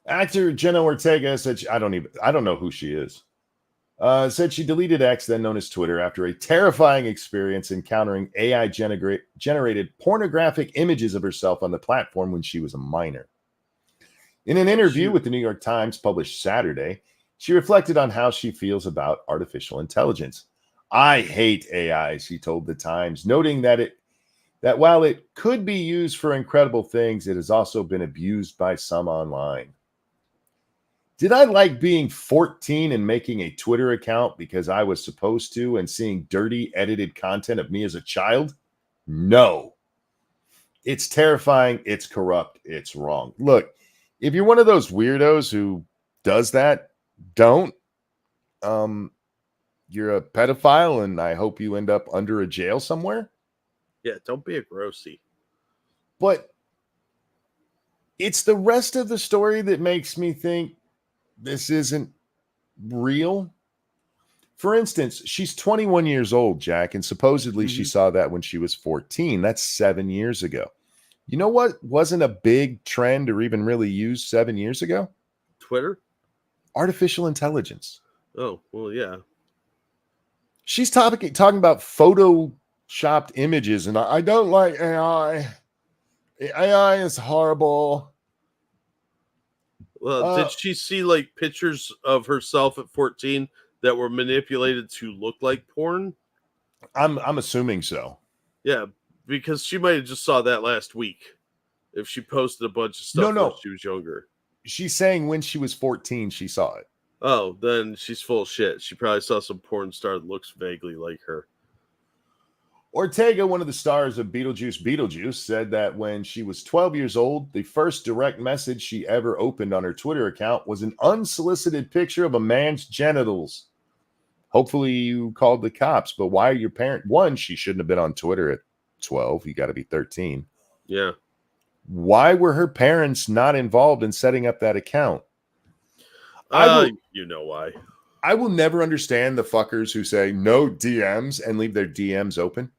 Actor Jenna Ortega said I don't know who she is. Said she deleted X, then known as Twitter, after a terrifying experience encountering AI generated pornographic images of herself on the platform when she was a minor. In an interview with the New York Times published Saturday, she reflected on how she feels about artificial intelligence. I hate AI, she told the Times, noting that while it could be used for incredible things, it has also been abused by some online. Did I like being 14 and making a Twitter account because I was supposed to and seeing dirty edited content of me as a child? No. It's terrifying. It's corrupt. It's wrong. Look, if you're one of those weirdos who does that, don't. You're a pedophile, and I hope you end up under a jail somewhere. Yeah, don't be a grossy. But it's the rest of the story that makes me think this isn't real. For instance, she's 21 years old, Jack, and supposedly she saw that when she was 14. That's 7 years ago. You know what wasn't a big trend or even really used 7 years ago? Twitter? Artificial intelligence. Oh, well, yeah. She's talking about photoshopped images, and I don't like AI. AI is horrible. Well, did she see like pictures of herself at 14 that were manipulated to look like porn? I'm assuming so. Yeah, because she might have just saw that last week if she posted a bunch of stuff when she was younger. She's saying when she was 14, she saw it. Oh, then she's full of shit. She probably saw some porn star that looks vaguely like her. Ortega, one of the stars of Beetlejuice, said that when she was 12 years old, the first direct message she ever opened on her Twitter account was an unsolicited picture of a man's genitals. Hopefully you called the cops, but why are your parents? One, she shouldn't have been on Twitter at 12. You got to be 13. Yeah. Why were her parents not involved in setting up that account? You know why. I will never understand the fuckers who say no DMs and leave their DMs open.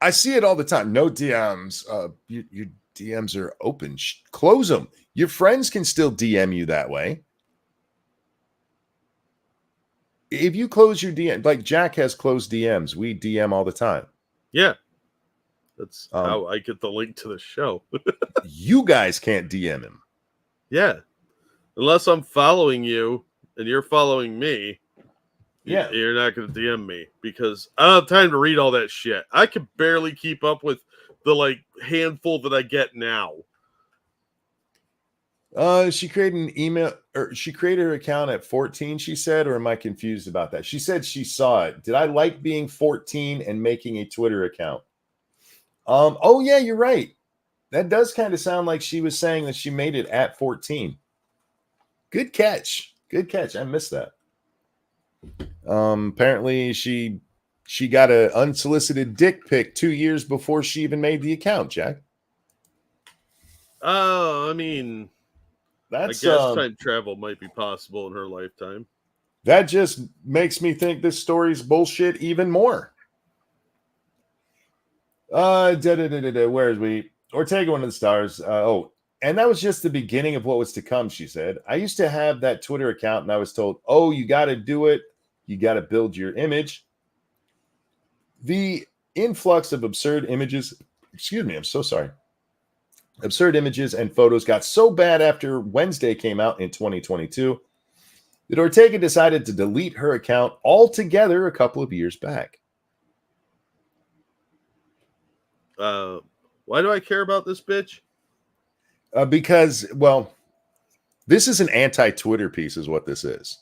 I see it all the time. No DMs. Your DMs are open. Close them. Your friends can still DM you that way. If you close your DM, like Jack has closed DMs, we DM all the time. Yeah. That's how I get the link to the show. You guys can't DM him. Yeah. Unless I'm following you and you're following me. Yeah. You're not going to DM me because I don't have time to read all that shit. I can barely keep up with the like handful that I get now. She created an email, or she created her account at 14, she said, or am I confused about that? She said she saw it. Did I like being 14 and making a Twitter account? Oh yeah, you're right. That does kind of sound like she was saying that she made it at 14. Good catch. Good catch. I missed that. Apparently she got an unsolicited dick pic 2 years before she even made the account, Jack. I mean, I guess time travel might be possible in her lifetime. That just makes me think this story's bullshit even more. Where is we? Ortega, one of the stars. And that was just the beginning of what was to come, she said. I used to have that Twitter account and I was told, oh, you got to do it. You got to build your image. The influx of absurd images, excuse me, I'm so sorry. Absurd images and photos got so bad after Wednesday came out in 2022 that Ortega decided to delete her account altogether a couple of years back. Why do I care about this bitch? Because, well, this is an anti-Twitter piece is what this is.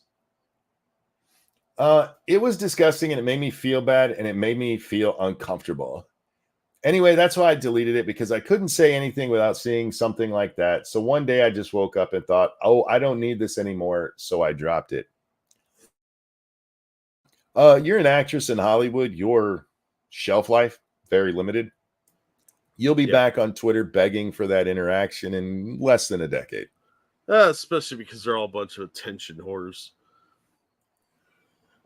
It was disgusting and it made me feel bad and it made me feel uncomfortable. Anyway, that's why I deleted it, because I couldn't say anything without seeing something like that. So one day I just woke up and thought, oh, I don't need this anymore. So I dropped it. You're an actress in Hollywood. Your shelf life, very limited. You'll be back on Twitter begging for that interaction in less than a decade. Especially because they're all a bunch of attention whores.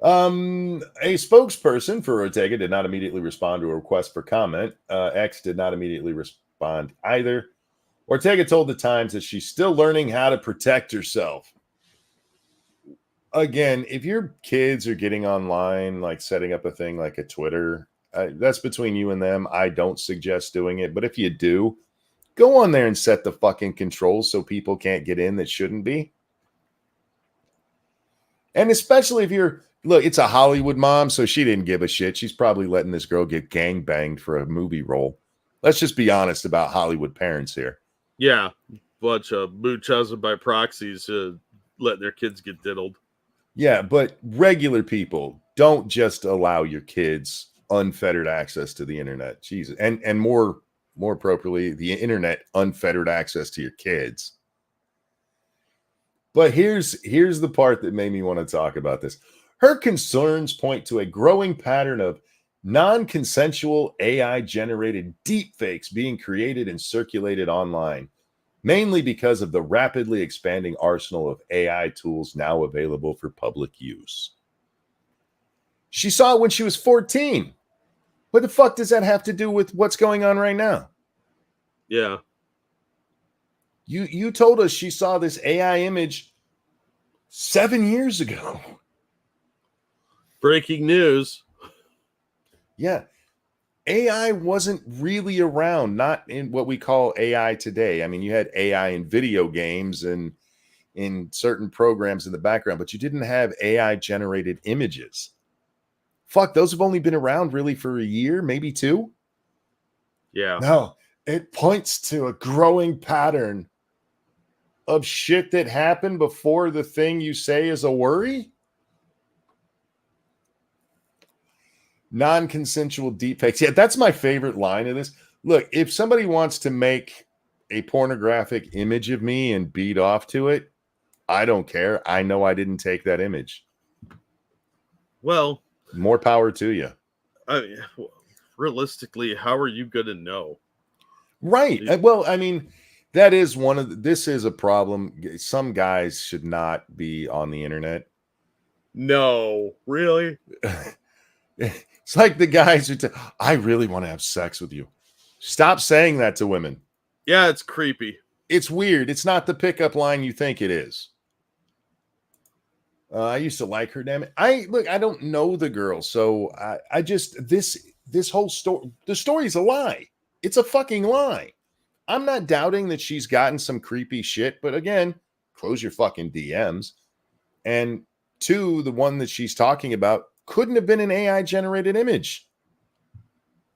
A spokesperson for Ortega did not immediately respond to a request for comment. X did not immediately respond either. Ortega told the Times that she's still learning how to protect herself. Again, if your kids are getting online, like setting up a thing like a Twitter, that's between you and them. I don't suggest doing it, but if you do, go on there and set the fucking controls so people can't get in that shouldn't be. And especially if you're, look, it's a Hollywood mom, so she didn't give a shit. She's probably letting this girl get gangbanged for a movie role. Let's just be honest about Hollywood parents here. Yeah, bunch of moochhusband by proxies letting their kids get diddled. Yeah, but regular people, don't just allow your kids unfettered access to the internet. Jesus. And more appropriately, the internet unfettered access to your kids. But here's the part that made me want to talk about this. Her concerns point to a growing pattern of non-consensual AI-generated deepfakes being created and circulated online, mainly because of the rapidly expanding arsenal of AI tools now available for public use. She saw it when she was 14. What the fuck does that have to do with what's going on right now? Yeah. You told us she saw this AI image 7 years ago. Breaking news. Yeah. AI wasn't really around, not in what we call AI today. I mean, you had AI in video games and in certain programs in the background, but you didn't have AI generated images. Fuck, those have only been around really for a year, maybe two. Yeah. No, it points to a growing pattern of shit that happened before the thing you say is a worry. Non-consensual deepfakes. Yeah, that's my favorite line of this. Look, if somebody wants to make a pornographic image of me and beat off to it, I don't care. I know I didn't take that image. Well, more power to you. I mean, realistically, how are you going to know? Right. Well, I mean, that is this is a problem. Some guys should not be on the internet. No, really? It's like the guys who I really want to have sex with you. Stop saying that to women. Yeah, it's creepy. It's weird. It's not the pickup line you think it is. I used to like her, damn it. I don't know the girl, so I just this whole story. The story's a lie. It's a fucking lie. I'm not doubting that she's gotten some creepy shit, but again, close your fucking DMs. And two, the one that she's talking about couldn't have been an AI generated image.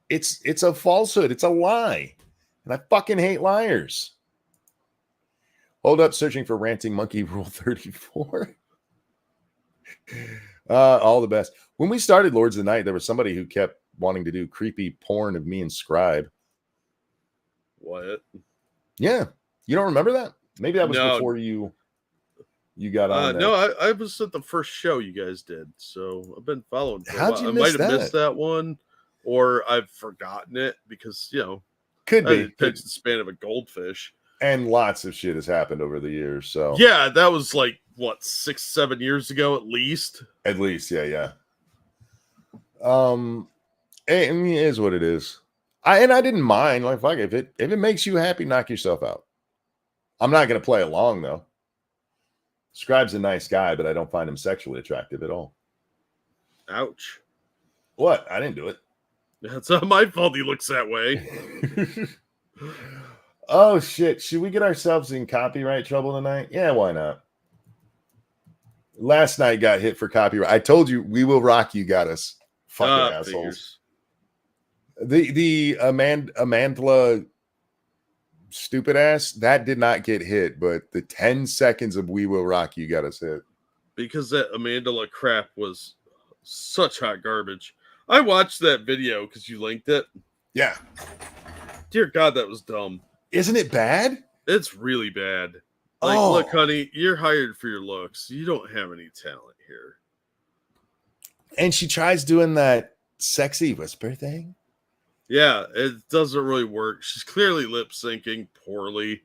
It's a falsehood. It's a lie. And I fucking hate liars. Hold up, searching for ranting monkey rule 34. All the best. When we started Lords of the Night, there was somebody who kept wanting to do creepy porn of me and Scribe. What? Yeah. You don't remember that? Maybe that was before you got on. No, I was at the first show you guys did, so I've been following for How'd a while. you I miss might have that? missed that one, or I've forgotten it because could be attention span of a goldfish. And lots of shit has happened over the years. So yeah, that was like what 6-7 years ago at least. At least, yeah. I mean, it is what it is. I didn't mind. Like, fuck, if it makes you happy, knock yourself out. I'm not gonna play along though. Scribe's a nice guy, but I don't find him sexually attractive at all. Ouch. What? I didn't do it. That's not my fault he looks that way. Oh shit. Should we get ourselves in copyright trouble tonight? Yeah, why not? Last night got hit for copyright. I told you We Will Rock You got us. Fucking assholes. Figures. The Amandla stupid ass, that did not get hit, but the 10 seconds of We Will Rock You got us hit. Because that Amandla crap was such hot garbage. I watched that video because you linked it. Yeah. Dear God, that was dumb. Isn't it bad? It's really bad. Like, look, honey, you're hired for your looks. You don't have any talent here. And she tries doing that sexy whisper thing. Yeah, it doesn't really work. She's clearly lip syncing poorly.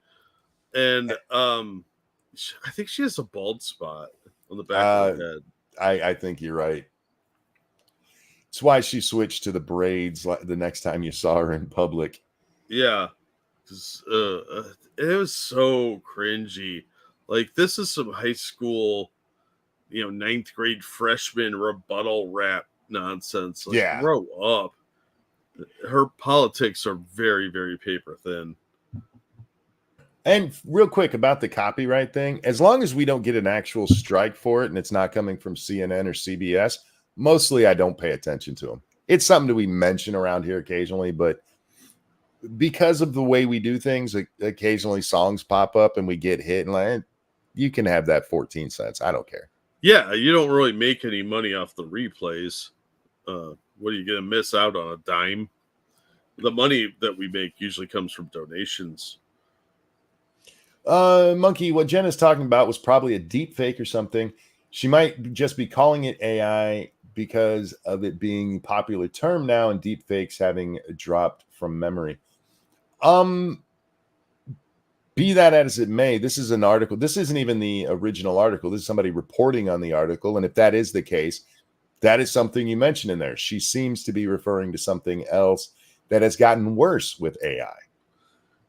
And I think she has a bald spot on the back of her head. I think you're right. It's why she switched to the braids the next time you saw her in public. Yeah. It was so cringy. Like, this is some high school, 9th grade freshman rebuttal rap nonsense. Like, yeah. Grow up. Her politics are very, very paper thin. And real quick about the copyright thing, as long as we don't get an actual strike for it and it's not coming from CNN or CBS, mostly I don't pay attention to them. It's something that we mention around here occasionally, but because of the way we do things, occasionally songs pop up and we get hit and like, you can have that 14 cents. I don't care. Yeah, you don't really make any money off the replays. What are you going to miss out on? A dime? The money that we make usually comes from donations. Monkey, what Jen is talking about was probably a deep fake or something. She might just be calling it AI because of it being a popular term now and deep fakes having dropped from memory. Be that as it may, this is an article. This isn't even the original article. This is somebody reporting on the article. And if that is the case, That is something you mentioned in there. She seems to be referring to something else that has gotten worse with AI.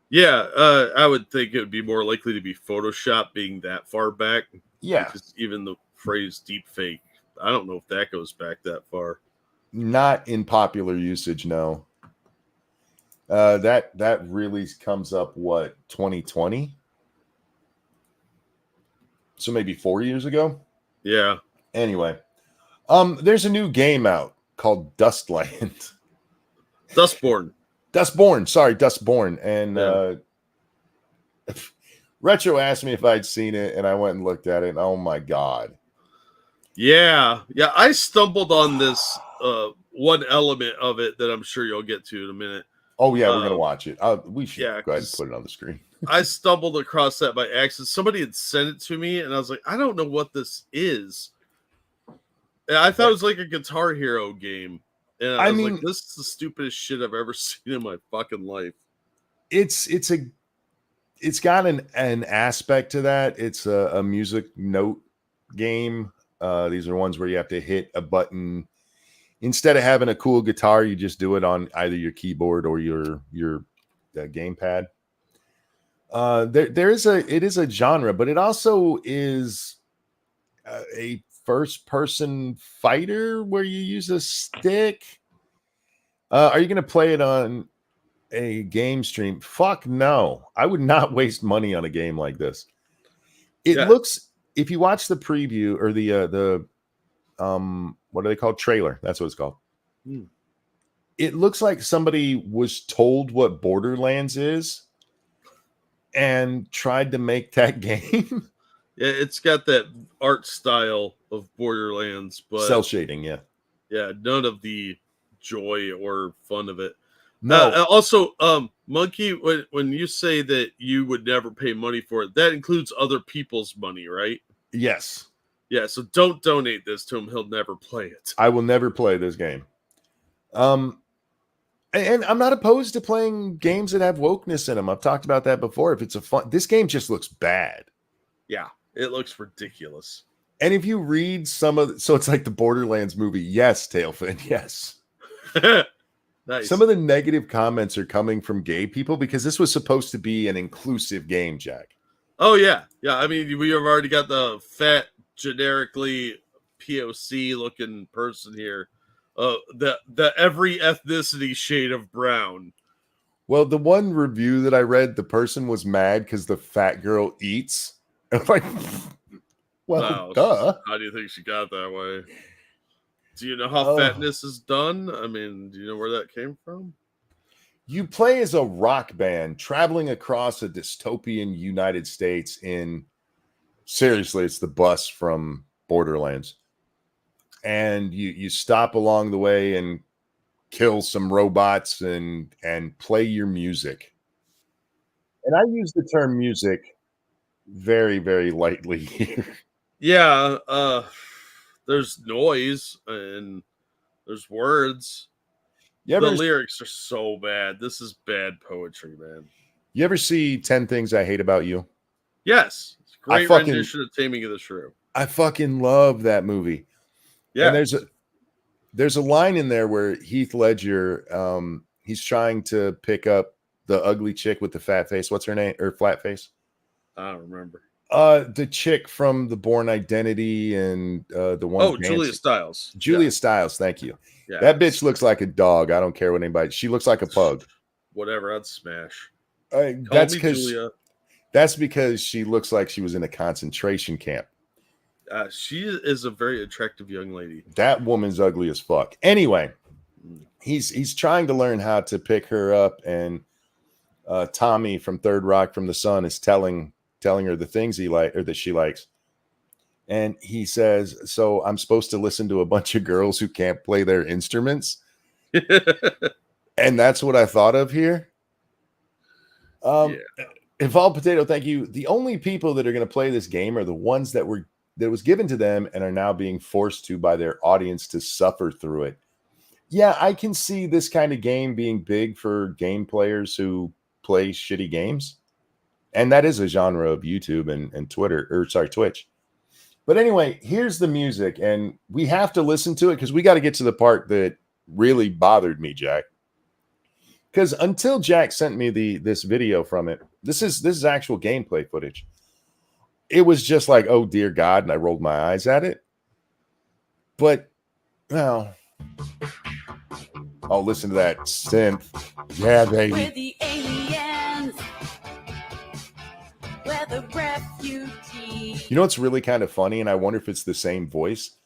Yeah, I would think it would be more likely to be Photoshop being that far back. Yeah. Because even the phrase deep fake, I don't know if that goes back that far. Not in popular usage, no. That really comes up, 2020? So maybe 4 years ago? Yeah. Anyway, there's a new game out called Dustland. Dustborn. Dustborn. And Yeah. Retro asked me if I'd seen it, and I went and looked at it, and oh my God. Yeah. I stumbled on this one element of it that I'm sure you'll get to in a minute. Oh, yeah, we're going to watch it. We should Yeah, go ahead and put it on the screen. I stumbled across that by accident. Somebody had sent it to me, and I was like, I don't know what this is. And I thought it was like a Guitar Hero game. And I was like, this is the stupidest shit I've ever seen in my fucking life. It's got an aspect to that. It's a music note game. These are ones where you have to hit a button. Instead of having a cool guitar, you just do it on either your keyboard or your gamepad. It is a genre, but it also is a first-person fighter where you use a stick. Are you going to play it on a game stream? Fuck no. I would not waste money on a game like this. It looks, if you watch the preview or the what are they called? Trailer. That's what it's called. It looks like somebody was told what Borderlands is and tried to make that game. Yeah, it's got that art style of Borderlands, but cell shading, yeah. Yeah, none of the joy or fun of it. No. Also, Monkey, when you say that you would never pay money for it, that includes other people's money, right? Yes. Yeah, so don't donate this to him. He'll never play it. I will never play this game. And I'm not opposed to playing games that have wokeness in them. I've talked about that before. If it's this game just looks bad. Yeah, it looks ridiculous. And if you read so it's like the Borderlands movie. Yes, Tailfin, yes. Nice. Some of the negative comments are coming from gay people because this was supposed to be an inclusive game, Jack. Oh, yeah. Yeah, I mean, we have already got the fat, generically POC-looking person here. The every ethnicity shade of brown. Well, the one review that I read, the person was mad because the fat girl eats. I'm like, well, duh. How do you think she got that way? Do you know how fatness is done? I mean, do you know where that came from? You play as a rock band traveling across a dystopian United States seriously, it's the bus from Borderlands. And you stop along the way and kill some robots and play your music. And I use the term music very, very lightly here. Yeah, there's noise and there's words. The lyrics are so bad. This is bad poetry, man. You ever see 10 Things I Hate About You? Yes. It's a great rendition of Taming of the Shrew. I fucking love that movie. Yeah. And there's a line in there where Heath Ledger, he's trying to pick up the ugly chick with the fat face. What's her name? Or flat face? I don't remember. The chick from The Bourne Identity and the one. Oh, Julia Stiles. Julia Stiles, thank you. Yeah, that bitch looks like a dog. I don't care what anybody. She looks like a pug. Whatever, I'd smash. That's because she looks like she was in a concentration camp. She is a very attractive young lady. That woman's ugly as fuck. Anyway, he's trying to learn how to pick her up, and Tommy from Third Rock from the Sun is telling her the things he like or that she likes. And he says, so I'm supposed to listen to a bunch of girls who can't play their instruments. And that's what I thought of here. Evolved Potato, thank you. The only people that are going to play this game are the ones that was given to them and are now being forced to by their audience to suffer through it. Yeah, I can see this kind of game being big for game players who play shitty games. And that is a genre of YouTube and Twitch. But anyway, here's the music, and we have to listen to it because we got to get to the part that really bothered me, Jack. Because until Jack sent me this video from it, this is actual gameplay footage. It was just like, oh dear God, and I rolled my eyes at it. But well, oh, listen to that synth. Yeah, baby. We're the aliens. We're the refugees. You know what's really kind of funny, and I wonder if it's the same voice.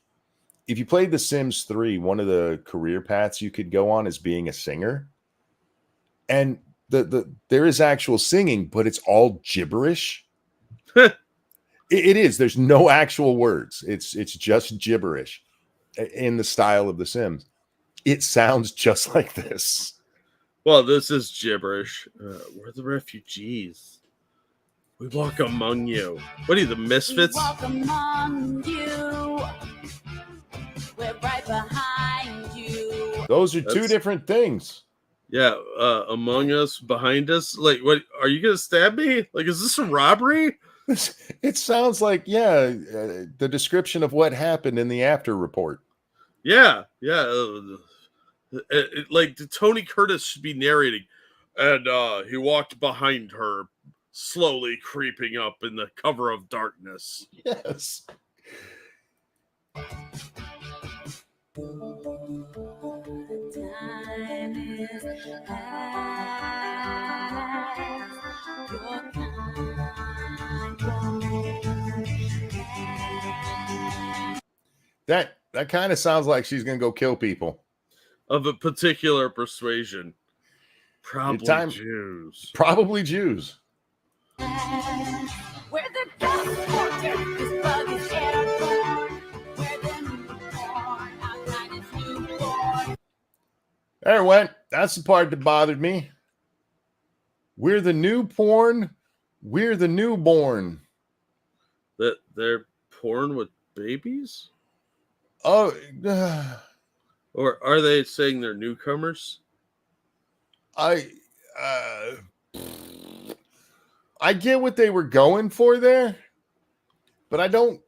If you played The Sims 3, one of the career paths you could go on is being a singer. And there is actual singing, but it's all gibberish. It is. There's no actual words. It's just gibberish in the style of The Sims. It sounds just like this. Well, this is gibberish. We're the refugees. We walk among you. What are you, the misfits? We walk among you. We're right behind you. Those are two different things. Yeah, among us, behind us. Like, what? Are you gonna stab me? Like, is this a robbery? It sounds like, the description of what happened in the after report. Yeah. Like Tony Curtis should be narrating, and he walked behind her, slowly creeping up in the cover of darkness. Yes. That kind of sounds like she's gonna go kill people of a particular persuasion. Probably Jews. Probably Jews. We're the best soldiers. This bug is airborne. We're the newborn. Our kind is newborn. There it went. That's the part that bothered me. We're the new porn. We're the newborn. That they're porn with babies? Oh, or are they saying they're newcomers? I get what they were going for there, but I don't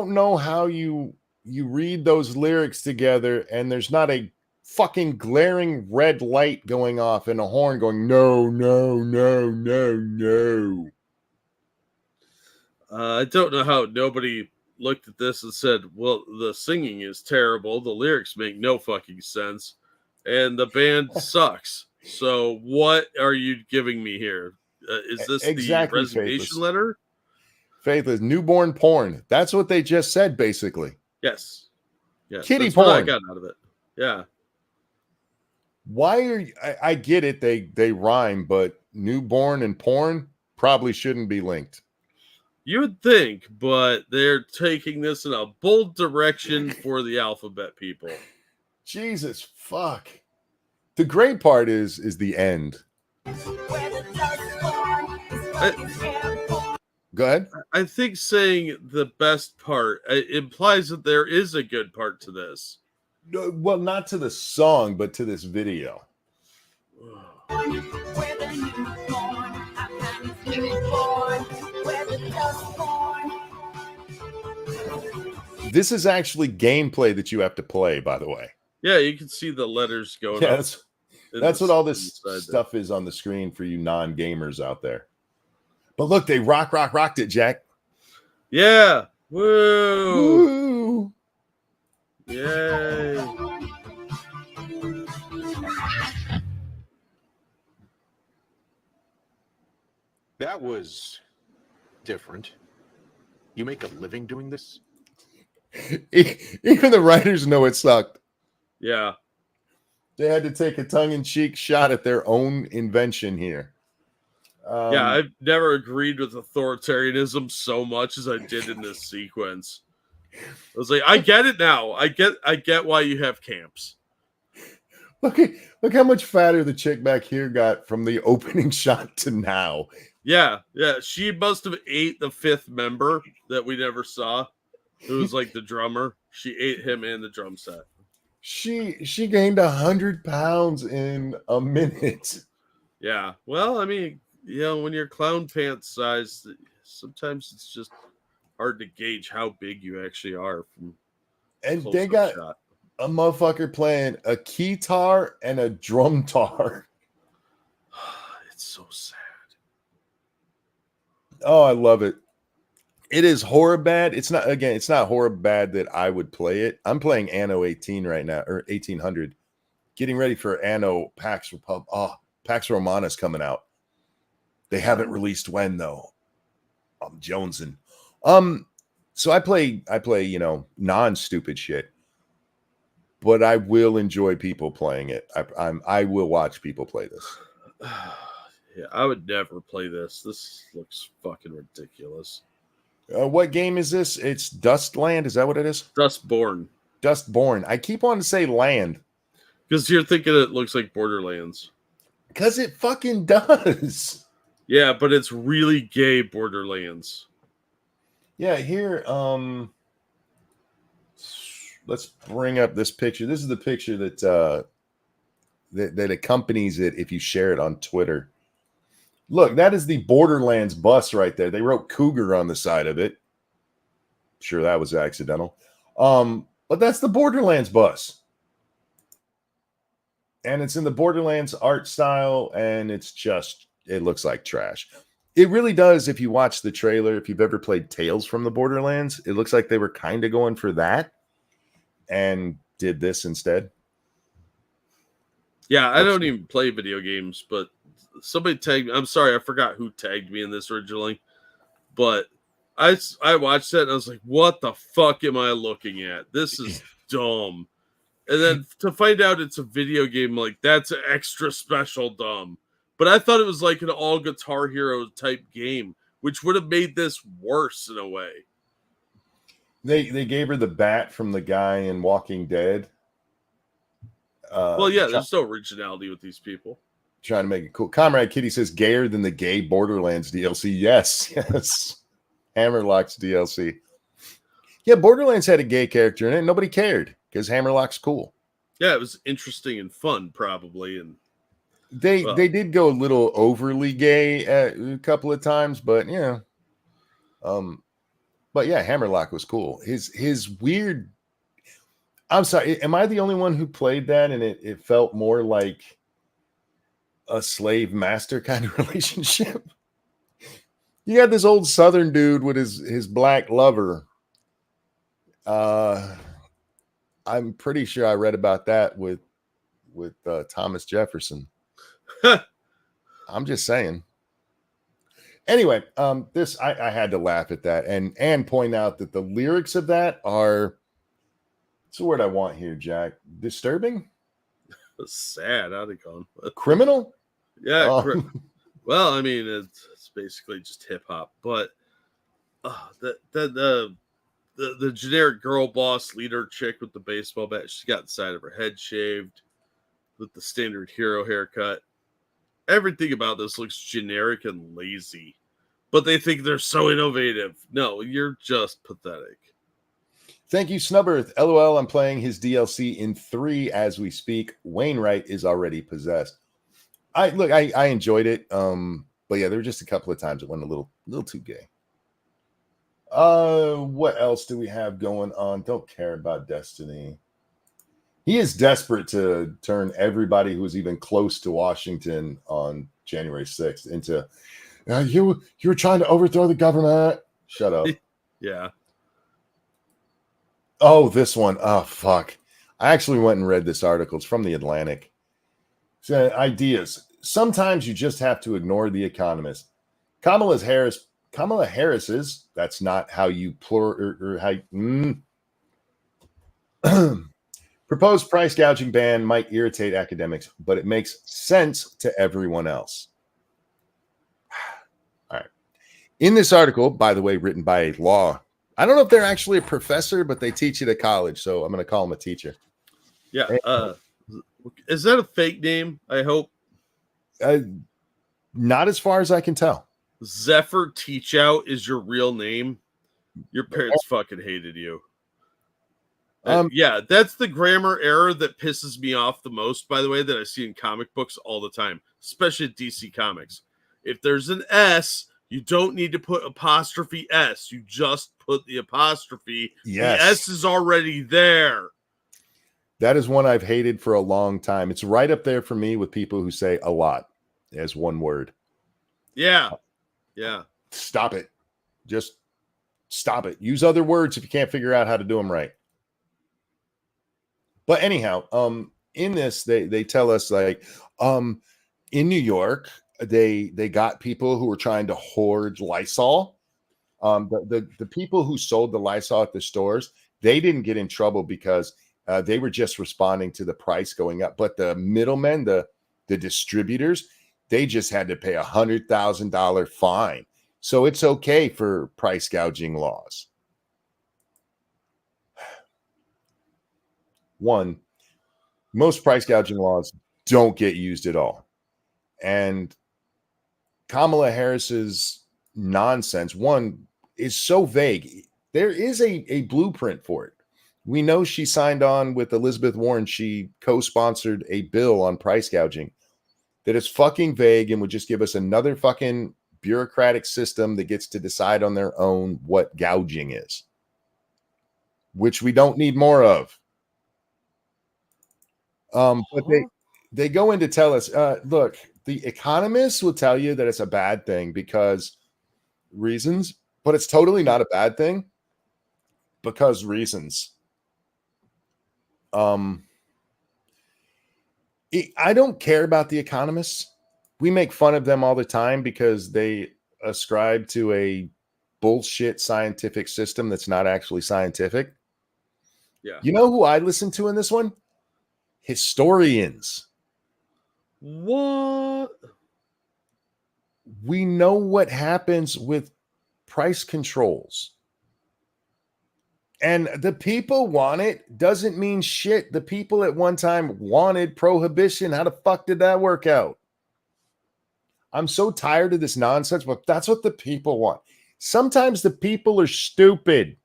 know how you read those lyrics together and there's not a fucking glaring red light going off and a horn going, no, no, no, no, no. I don't know how nobody looked at this and said, well, the singing is terrible, the lyrics make no fucking sense, and the band sucks. So what are you giving me here? Is this exactly the resignation Faithless. letter? Faithless, newborn porn. That's what they just said, basically. Yes. Kitty that's porn. What I got out of it. Yeah. Why are you, I get it, they rhyme, but newborn and porn probably shouldn't be linked. You would think, but they're taking this in a bold direction for the alphabet people. Jesus fuck. The great part is the end. Go ahead. I think saying the best part implies that there is a good part to this. No, well, not to the song, but to this video. This is actually gameplay that you have to play, by the way. Yeah, you can see the letters going up. That's what all this stuff is on the screen for you non-gamers out there. But look, they rocked it, Jack. Yeah. Woo. Woo. Yay. That was different. You make a living doing this? Even the writers know it sucked. Yeah. They had to take a tongue-in-cheek shot at their own invention here. Yeah, I've never agreed with authoritarianism so much as I did in this sequence. I was like, I get it now. I get why you have camps. Look how much fatter the chick back here got from the opening shot to now. Yeah. She must have ate the fifth member that we never saw. Who was like the drummer. She ate him and the drum set. She gained 100 pounds in a minute. Yeah. Well, I mean, when you're clown pants sized, sometimes it's just hard to gauge how big you actually are from And close they up got shot. a motherfucker playing a keytar and a drum tar. It's so sad. Oh, I love it. It is horror bad. It's not horror bad that I would play it. I'm playing Anno 18 right now, or 1800. Getting ready for Anno Pax Republic. Oh, Pax Romana's coming out. They haven't released when though. I'm jonesing. So I play, non-stupid shit. But I will enjoy people playing it. I will watch people play this. Yeah, I would never play this. This looks fucking ridiculous. What game is this? It's Dustland. Is that what it is? Dustborn. Dustborn. I keep wanting to say land. Because you're thinking it looks like Borderlands. Because it fucking does. Yeah, but it's really gay Borderlands. Yeah, here, let's bring up this picture. This is the picture that that accompanies it if you share it on Twitter. Look, that is the Borderlands bus right there. They wrote Cougar on the side of it. Sure, that was accidental. But that's the Borderlands bus. And it's in the Borderlands art style, and it looks like trash. It really does. If you watch the trailer, if you've ever played Tales from the Borderlands, it looks like they were kind of going for that and did this instead. Yeah, I don't even play video games, but somebody tagged me. I'm sorry, I forgot who tagged me in this originally, but I watched that and I was like, what the fuck am I looking at? This is dumb. And then to find out it's a video game, like, that's extra special dumb. But I thought it was like an all Guitar Hero type game, which would have made this worse in a way. They gave her the bat from the guy in Walking Dead. Well, yeah, there's no originality with these people. Trying to make it cool. Comrade Kitty says gayer than the gay Borderlands DLC. Yes. Hammerlock's DLC. Yeah, Borderlands had a gay character in it. Nobody cared because Hammerlock's cool. Yeah, it was interesting and fun, probably, and they did go a little overly gay a couple of times, but yeah. But yeah, Hammerlock was cool. His weird. I'm sorry, am I the only one who played that and it felt more like a slave master kind of relationship? You got this old Southern dude with his black lover. I'm pretty sure I read about that with Thomas Jefferson. I'm just saying. Anyway, this I had to laugh at that and point out that the lyrics of that are, what's the word I want here, Jack? Disturbing? Sad. How'd it go? Criminal? Yeah. Well, I mean, it's basically just hip hop, but the generic girl boss leader chick with the baseball bat, she's got the side of her head shaved with the standard hero haircut. Everything about this looks generic and lazy, but they think they're so innovative. No, you're just pathetic. Thank you, Snubbirth. LOL, I'm playing his DLC in 3 as we speak. Wainwright is already possessed. I enjoyed it. But yeah, there were just a couple of times it went a little too gay. What else do we have going on? Don't care about Destiny. He is desperate to turn everybody who was even close to Washington on January 6th into you were trying to overthrow the government. Shut up. Yeah. Oh, this one. Oh, fuck. I actually went and read this article. It's from The Atlantic. So, ideas. Sometimes you just have to ignore The Economist. Kamala Harris's, that's not how you proposed price gouging ban might irritate academics, but it makes sense to everyone else. All right. In this article, by the way, written by a law, I don't know if they're actually a professor, but they teach it at college, so I'm going to call him a teacher. Yeah. Is that a fake name? I hope. Not as far as I can tell. Zephyr Teach Out is your real name. Your parents fucking hated you. Yeah, that's the grammar error that pisses me off the most, by the way, that I see in comic books all the time, especially DC Comics. If there's an S, You don't need to put apostrophe S. You just put the apostrophe. Yes. The S is already there. That is one I've hated for a long time. It's right up there for me with people who say a lot as one word. Yeah. Yeah. Stop it. Just stop it. Use other words if you can't figure out how to do them right. But anyhow, in this, they tell us like, in New York, they got people who were trying to hoard Lysol. The people who sold the Lysol at the stores, they didn't get in trouble because they were just responding to the price going up. But the middlemen, the distributors, they just had to pay $100,000 fine. So it's okay for price gouging laws. One, most price gouging laws don't get used at all. And Kamala Harris's nonsense, one, is so vague. There is a blueprint for it. We know she signed on with Elizabeth Warren. She co-sponsored a bill on price gouging that is fucking vague and would just give us another fucking bureaucratic system that gets to decide on their own what gouging is, which we don't need more of. But they go in to tell us, look, the economists will tell you that it's a bad thing because reasons, but it's totally not a bad thing because reasons. I don't care about the economists. We make fun of them all the time because they ascribe to a bullshit scientific system that's not actually scientific. Yeah. You know who I listen to in this one? Historians. What? We know what happens with price controls. And the people want it doesn't mean shit. The people at one time wanted prohibition. How the fuck did that work out? I'm so tired of this nonsense, but that's what the people want. Sometimes the people are stupid.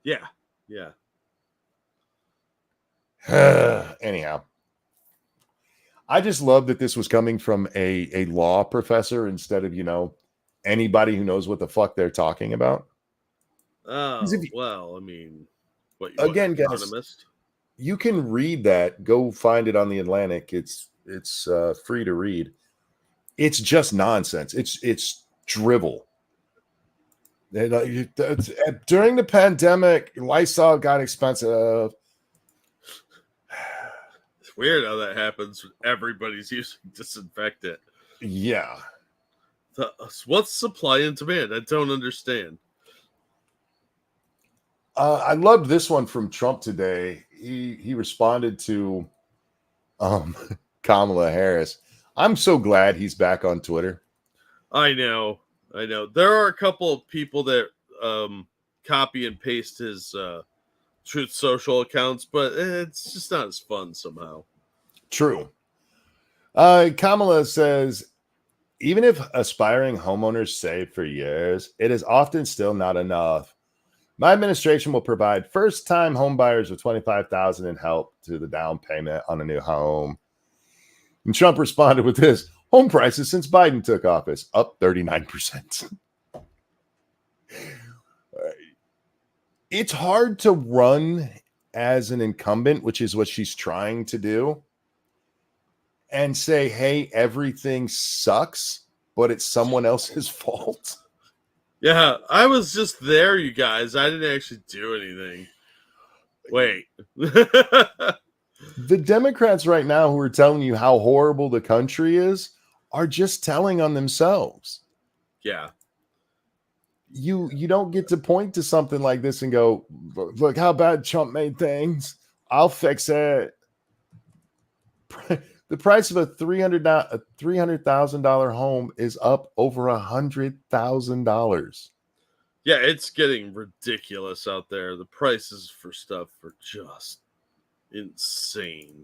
Yeah. Yeah. Anyhow, I just love that this was coming from a law professor instead of, anybody who knows what the fuck they're talking about. Oh, If well, I mean, again, guys, economist? You can read that. Go find it on the Atlantic. It's free to read. It's just nonsense. It's drivel. During the pandemic, Lysol got expensive. It's weird how that happens when everybody's using disinfectant. Yeah. What's supply and demand? I don't understand. I loved this one from Trump today. He responded to Kamala Harris. I'm so glad he's back on Twitter. I know. There are a couple of people that copy and paste his Truth Social accounts, but it's just not as fun somehow. True. Kamala says, even if aspiring homeowners save for years, it is often still not enough. My administration will provide first-time homebuyers with $25,000 in help to the down payment on a new home. And Trump responded with this: home prices since Biden took office up 39%. It's hard to run as an incumbent, which is what she's trying to do, and say, hey, everything sucks, but it's someone else's fault. Yeah, I was just there, you guys. I didn't actually do anything. Wait. The Democrats right now who are telling you how horrible the country is are just telling on themselves. Yeah. You don't get to point to something like this and go, look how bad Trump made things. I'll fix it. The price of a $300,000 home is up over $100,000. Yeah, it's getting ridiculous out there. The prices for stuff are just insane.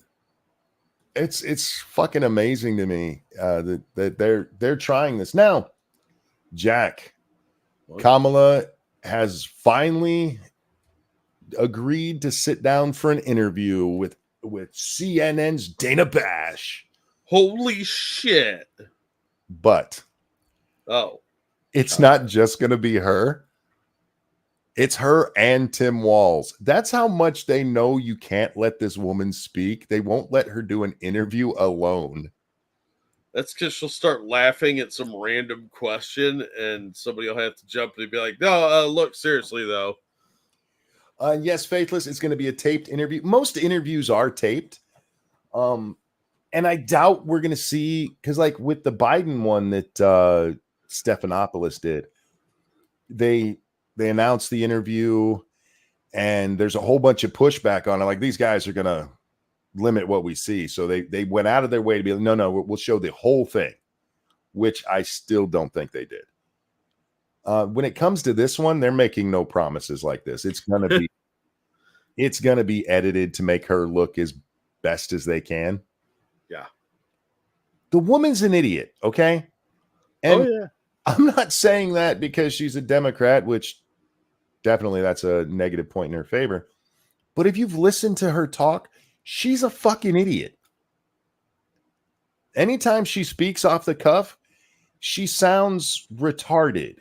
It's fucking amazing to me that they're trying this now. Jack, Kamala has finally agreed to sit down for an interview with CNN's Dana Bash. Holy shit. But Oh, It's not just going to be her. It's her and Tim Walz. That's how much they know you can't let this woman speak. They won't let her do an interview alone. That's because she'll start laughing at some random question, and somebody will have to jump and be like, "No, look, seriously though." Yes, Faithless, it's going to be a taped interview. Most interviews are taped. And I doubt we're going to see, because like with the Biden one that Stephanopoulos did, they announced the interview and there's a whole bunch of pushback on it. Like, these guys are going to limit what we see. So they went out of their way to be like, no, we'll show the whole thing, which I still don't think they did. When it comes to this one, they're making no promises like this. It's going to be edited to make her look as best as they can. Yeah. The woman's an idiot, okay? And yeah. I'm not saying that because she's a Democrat, which definitely that's a negative point in her favor. But if you've listened to her talk, she's a fucking idiot. Anytime she speaks off the cuff, she sounds retarded.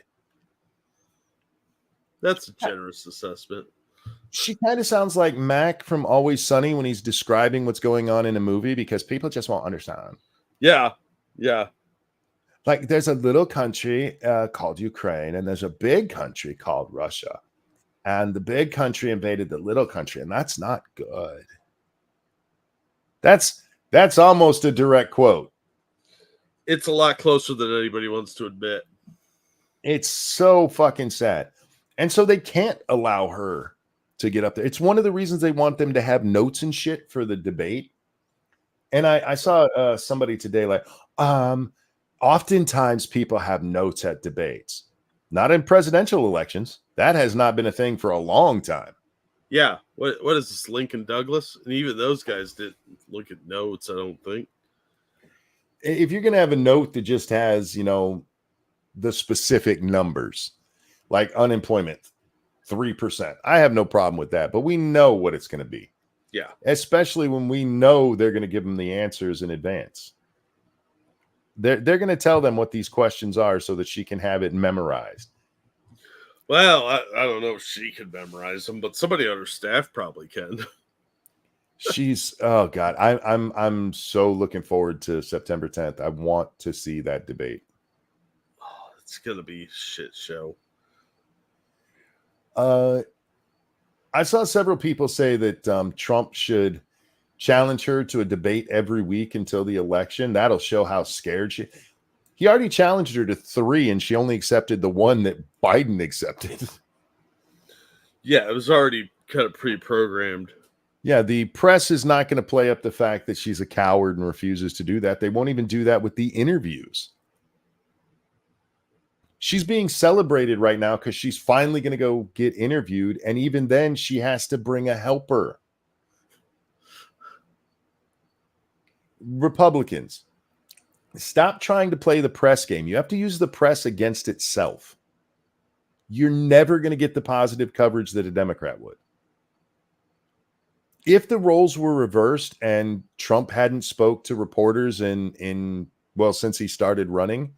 That's a generous assessment. She kind of sounds like Mac from Always Sunny when he's describing what's going on in a movie because people just won't understand. Yeah. Like, there's a little country called Ukraine, and there's a big country called Russia. And the big country invaded the little country, and that's not good. That's almost a direct quote. It's a lot closer than anybody wants to admit. It's so fucking sad. And so they can't allow her to get up there. It's one of the reasons they want them to have notes and shit for the debate. And I saw somebody today like, oftentimes people have notes at debates, not in presidential elections. That has not been a thing for a long time. Yeah. What is this, Lincoln Douglas? And even those guys didn't look at notes, I don't think. If you're going to have a note that just has, the specific numbers, like unemployment, 3%, I have no problem with that. But we know what it's going to be. Yeah. Especially when we know they're going to give them the answers in advance. They're going to tell them what these questions are so that she can have it memorized. Well, I don't know if she can memorize them, but somebody on her staff probably can. Oh God, I'm so looking forward to September 10th. I want to see that debate. Oh, it's gonna be a shit show. I saw several people say that Trump should challenge her to a debate every week until the election. That'll show how scared he already challenged her to 3, and she only accepted the one that Biden accepted. Yeah, it was already kind of pre-programmed. Yeah, the press is not going to play up the fact that she's a coward and refuses to do that. They won't even do that with the interviews. She's being celebrated right now because she's finally going to go get interviewed. And even then, she has to bring a helper. Republicans, stop trying to play the press game. You have to use the press against itself. You're never going to get the positive coverage that a Democrat would. If the roles were reversed and Trump hadn't spoke to reporters since he started running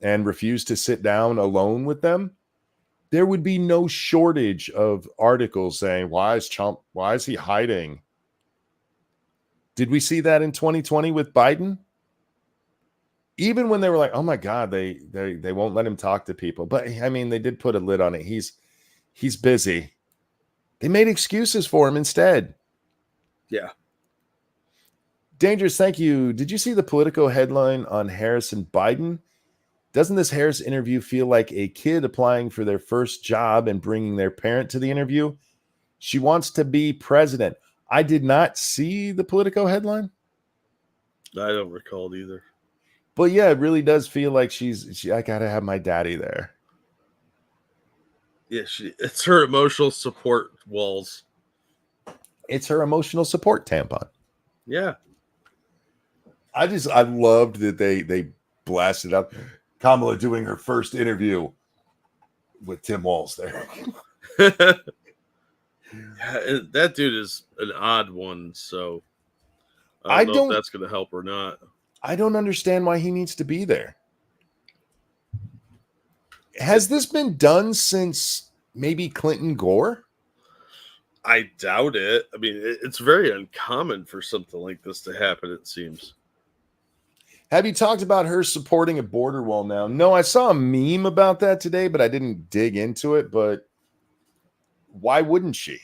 and refused to sit down alone with them, there would be no shortage of articles saying, why is he hiding? Did we see that in 2020 with Biden? Even when they were like, oh my God, they won't let him talk to people. But I mean, they did put a lid on it. He's busy. They made excuses for him instead. Yeah. Dangerous, thank you. Did you see the Politico headline on Harris and Biden? Doesn't this Harris interview feel like a kid applying for their first job and bringing their parent to the interview? She wants to be president. I did not see the Politico headline. I don't recall it either. But yeah, it really does feel like I got to have my daddy there. Yeah, it's her emotional support walls. It's her emotional support tampon. Yeah. I loved that they blasted up Kamala doing her first interview with Tim Walz there. Yeah, that dude is an odd one, so I don't know if that's going to help or not. I don't understand why he needs to be there. Has this been done since maybe Clinton Gore? I doubt it. I mean, it's very uncommon for something like this to happen, it seems. Have you talked about her supporting a border wall now? No, I saw a meme about that today, but I didn't dig into it. But why wouldn't she?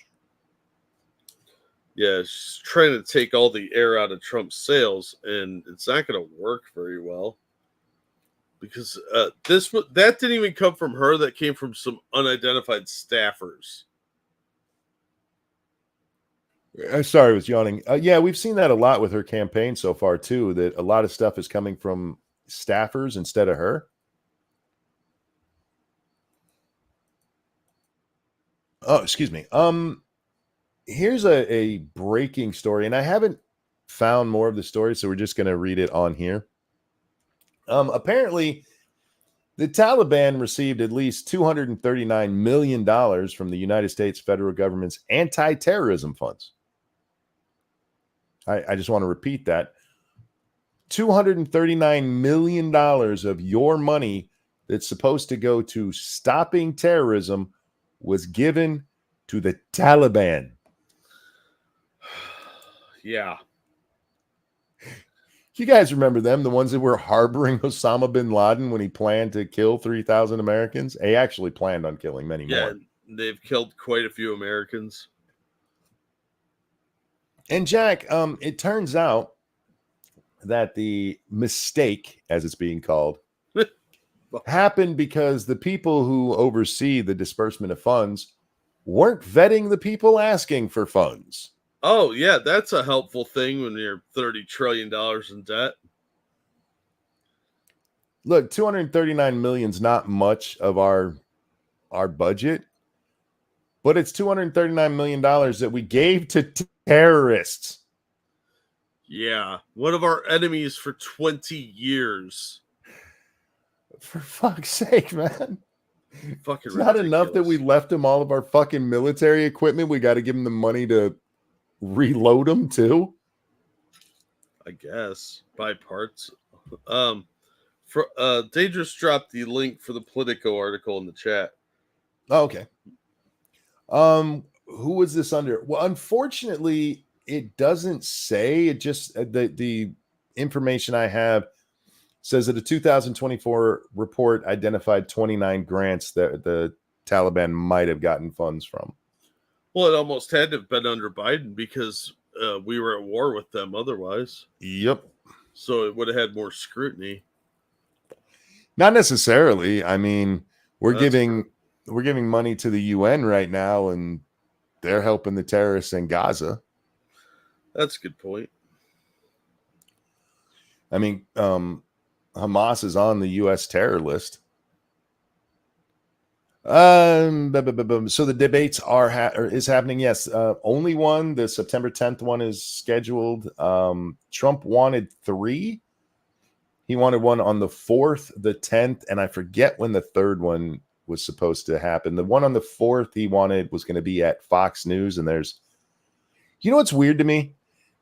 Yeah, she's trying to take all the air out of Trump's sails, and it's not going to work very well. Because that didn't even come from her. That came from some unidentified staffers. Sorry, I was yawning. Yeah, we've seen that a lot with her campaign so far too. That a lot of stuff is coming from staffers instead of her. Oh, excuse me. Here's a breaking story, and I haven't found more of the story, so we're just going to read it on here. Apparently, the Taliban received at least $239 million from the United States federal government's anti-terrorism funds. I just want to repeat that. $239 million of your money that's supposed to go to stopping terrorism was given to the Taliban. Yeah. You guys remember them, the ones that were harboring Osama bin Laden when he planned to kill 3,000 Americans? He actually planned on killing many more. They've killed quite a few Americans. And Jack, it turns out that the mistake, as it's being called, happened because the people who oversee the disbursement of funds weren't vetting the people asking for funds. Oh, yeah, that's a helpful thing when you're $30 trillion in debt. Look, 239 million is not much of our budget, but it's $239 million that we gave to terrorists. Yeah, one of our enemies for 20 years. For fuck's sake, man. Fucking It's not enough that we ridiculous. left them all of our fucking military equipment. We got to give them the money to reload them too. I guess buy parts. Dangerous dropped the link for the Politico article in the chat. Oh, okay. Who was this under? Well, unfortunately, it doesn't say. It just the information I have says that a 2024 report identified 29 grants that the Taliban might have gotten funds from. Well, it almost had to have been under Biden because we were at war with them otherwise. Yep. So it would have had more scrutiny. Not necessarily. I mean, we're That's giving money to the UN right now, and they're helping the terrorists in Gaza. That's a good point. I mean, Hamas is on the U.S. terror list. So the debates is happening. Yes, only one. The September 10th one is scheduled. Trump wanted 3. He wanted one on the 4th, the 10th, and I forget when the third one was supposed to happen. The one on the 4th he wanted was going to be at Fox News, and you know what's weird to me?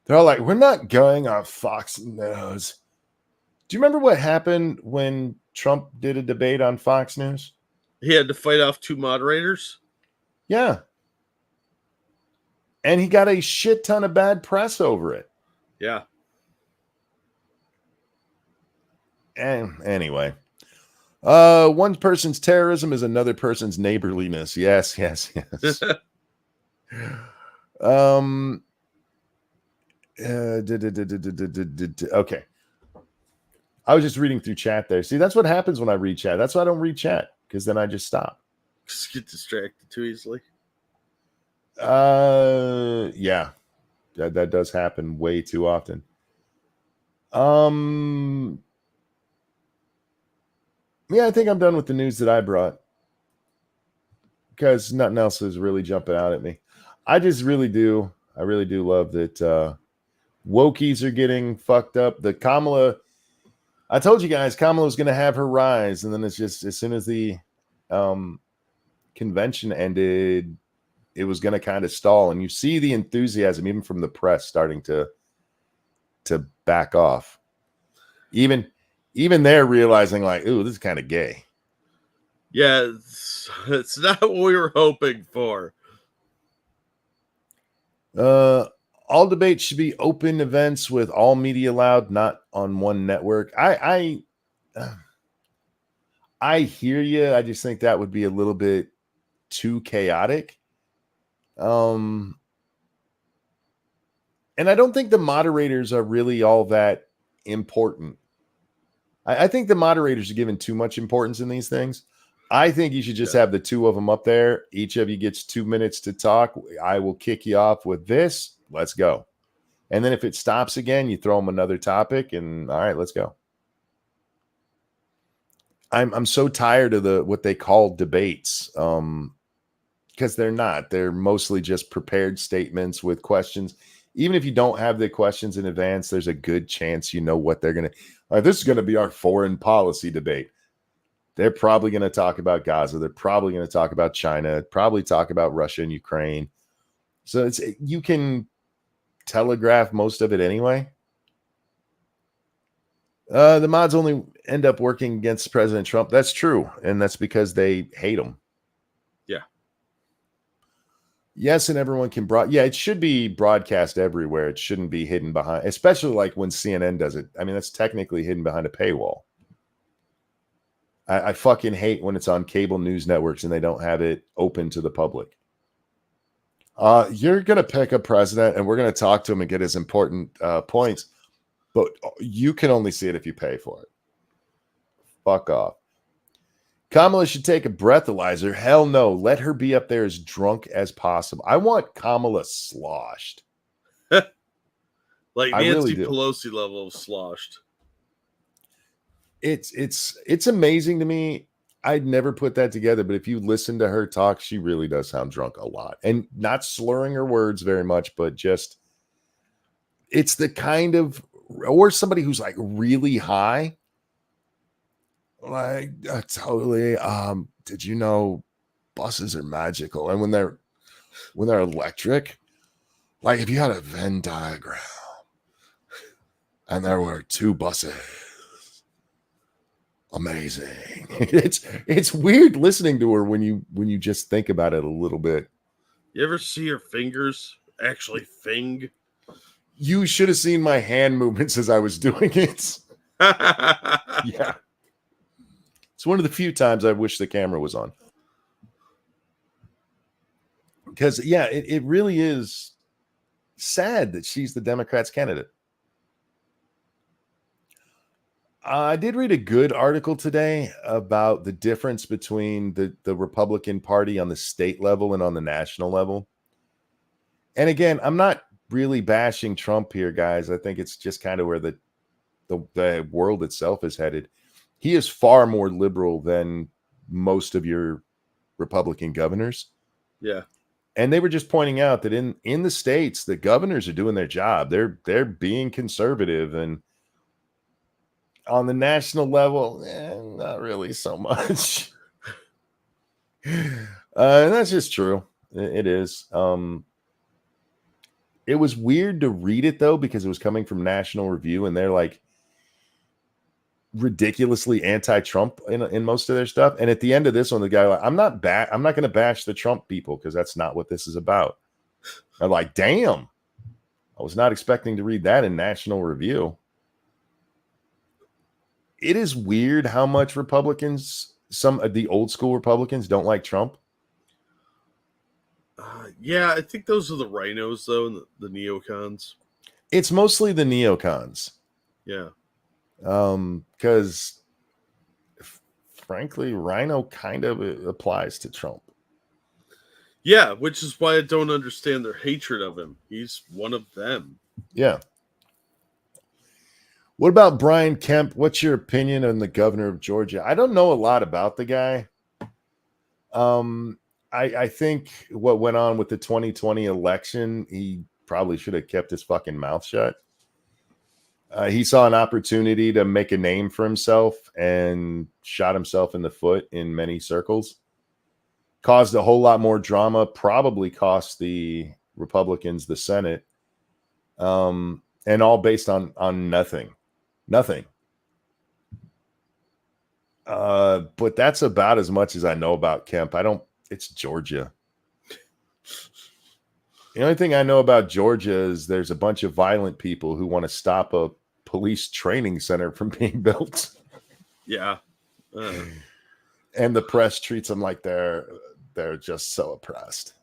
They're all like, we're not going on Fox News. Do you remember what happened when Trump did a debate on Fox News? He had to fight off 2 moderators. Yeah. And he got a shit ton of bad press over it. Yeah. And anyway, one person's terrorism is another person's neighborliness. Yes. Okay. I was just reading through chat there. See, that's what happens when I read chat. That's why I don't read chat, because then I just stop. Just get distracted too easily. Yeah. That does happen way too often. Yeah, I think I'm done with the news that I brought, because nothing else is really jumping out at me. I really do love that wokies are getting fucked up. The Kamala, I told you guys, Kamala was going to have her rise, and then it's just as soon as the convention ended, it was going to kind of stall. And you see the enthusiasm, even from the press, starting to back off. Even they're realizing, like, ooh, this is kind of gay. Yeah, it's not what we were hoping for. All debates should be open events with all media allowed, not on one network. I hear you. I just think that would be a little bit too chaotic. And I don't think the moderators are really all that important. I think the moderators are given too much importance in these things. I think you should just have the two of them up there. Each of you gets 2 minutes to talk. I will kick you off with this. Let's go. And then if it stops again, you throw them another topic and all right, let's go. I'm so tired of what they call debates. Because they're not. They're mostly just prepared statements with questions. Even if you don't have the questions in advance, there's a good chance you know what they're going to. This is going to be our foreign policy debate. They're probably going to talk about Gaza. They're probably going to talk about China. Probably talk about Russia and Ukraine. So you can telegraph most of it anyway. The mods only end up working against President Trump. That's true, and that's because they hate him. Yeah. Yes, and everyone can it should be broadcast everywhere. It shouldn't be hidden behind, especially like when CNN does it. I mean, that's technically hidden behind a paywall. I fucking hate when it's on cable news networks and they don't have it open to the public. You're going to pick a president and we're going to talk to him and get his important points, but you can only see it if you pay for it. Fuck off. Kamala should take a breathalyzer. Hell no. Let her be up there as drunk as possible. I want Kamala sloshed. Like Nancy Pelosi level of sloshed. It's amazing to me. I'd never put that together, but if you listen to her talk, she really does sound drunk a lot. And not slurring her words very much, but just it's the kind of, or somebody who's like really high. Like totally. Did you know buses are magical? And when they're electric, like if you had a Venn diagram and there were two buses, amazing. It's weird listening to her when you just think about it a little bit. You ever see her fingers actually fing? You should have seen my hand movements as I was doing it. Yeah. It's one of the few times I wish the camera was on. Because, yeah, it really is sad that she's the Democrats' candidate. I did read a good article today about the difference between the Republican Party on the state level and on the national level. And again, I'm not really bashing Trump here, guys. I think it's just kind of where the world itself is headed. He is far more liberal than most of your Republican governors. Yeah. And they were just pointing out that in the states, the governors are doing their job. They're being conservative, and on the national level, not really so much. And that's just true. It is. It was weird to read it though, because it was coming from National Review, and they're like ridiculously anti-Trump in most of their stuff. And at the end of this one, the guy like, I'm not going to bash the Trump people because that's not what this is about. I'm like, damn, I was not expecting to read that in National Review. It is weird how much Republicans, some of the old school Republicans, don't like Trump. Yeah, I think those are the rhinos though, and the neocons. It's mostly the neocons. Yeah. Because frankly, Rhino kind of applies to Trump. Yeah, which is why I don't understand their hatred of him. He's one of them. Yeah. What about Brian Kemp? What's your opinion on the governor of Georgia? I don't know a lot about the guy. I think what went on with the 2020 election, he probably should have kept his fucking mouth shut. He saw an opportunity to make a name for himself and shot himself in the foot in many circles. Caused a whole lot more drama, probably cost the Republicans the Senate. And all based on nothing. Nothing. But that's about as much as I know about Kemp. It's Georgia. The only thing I know about Georgia is there's a bunch of violent people who want to stop a police training center from being built. Yeah. And the press treats them like they're just so oppressed.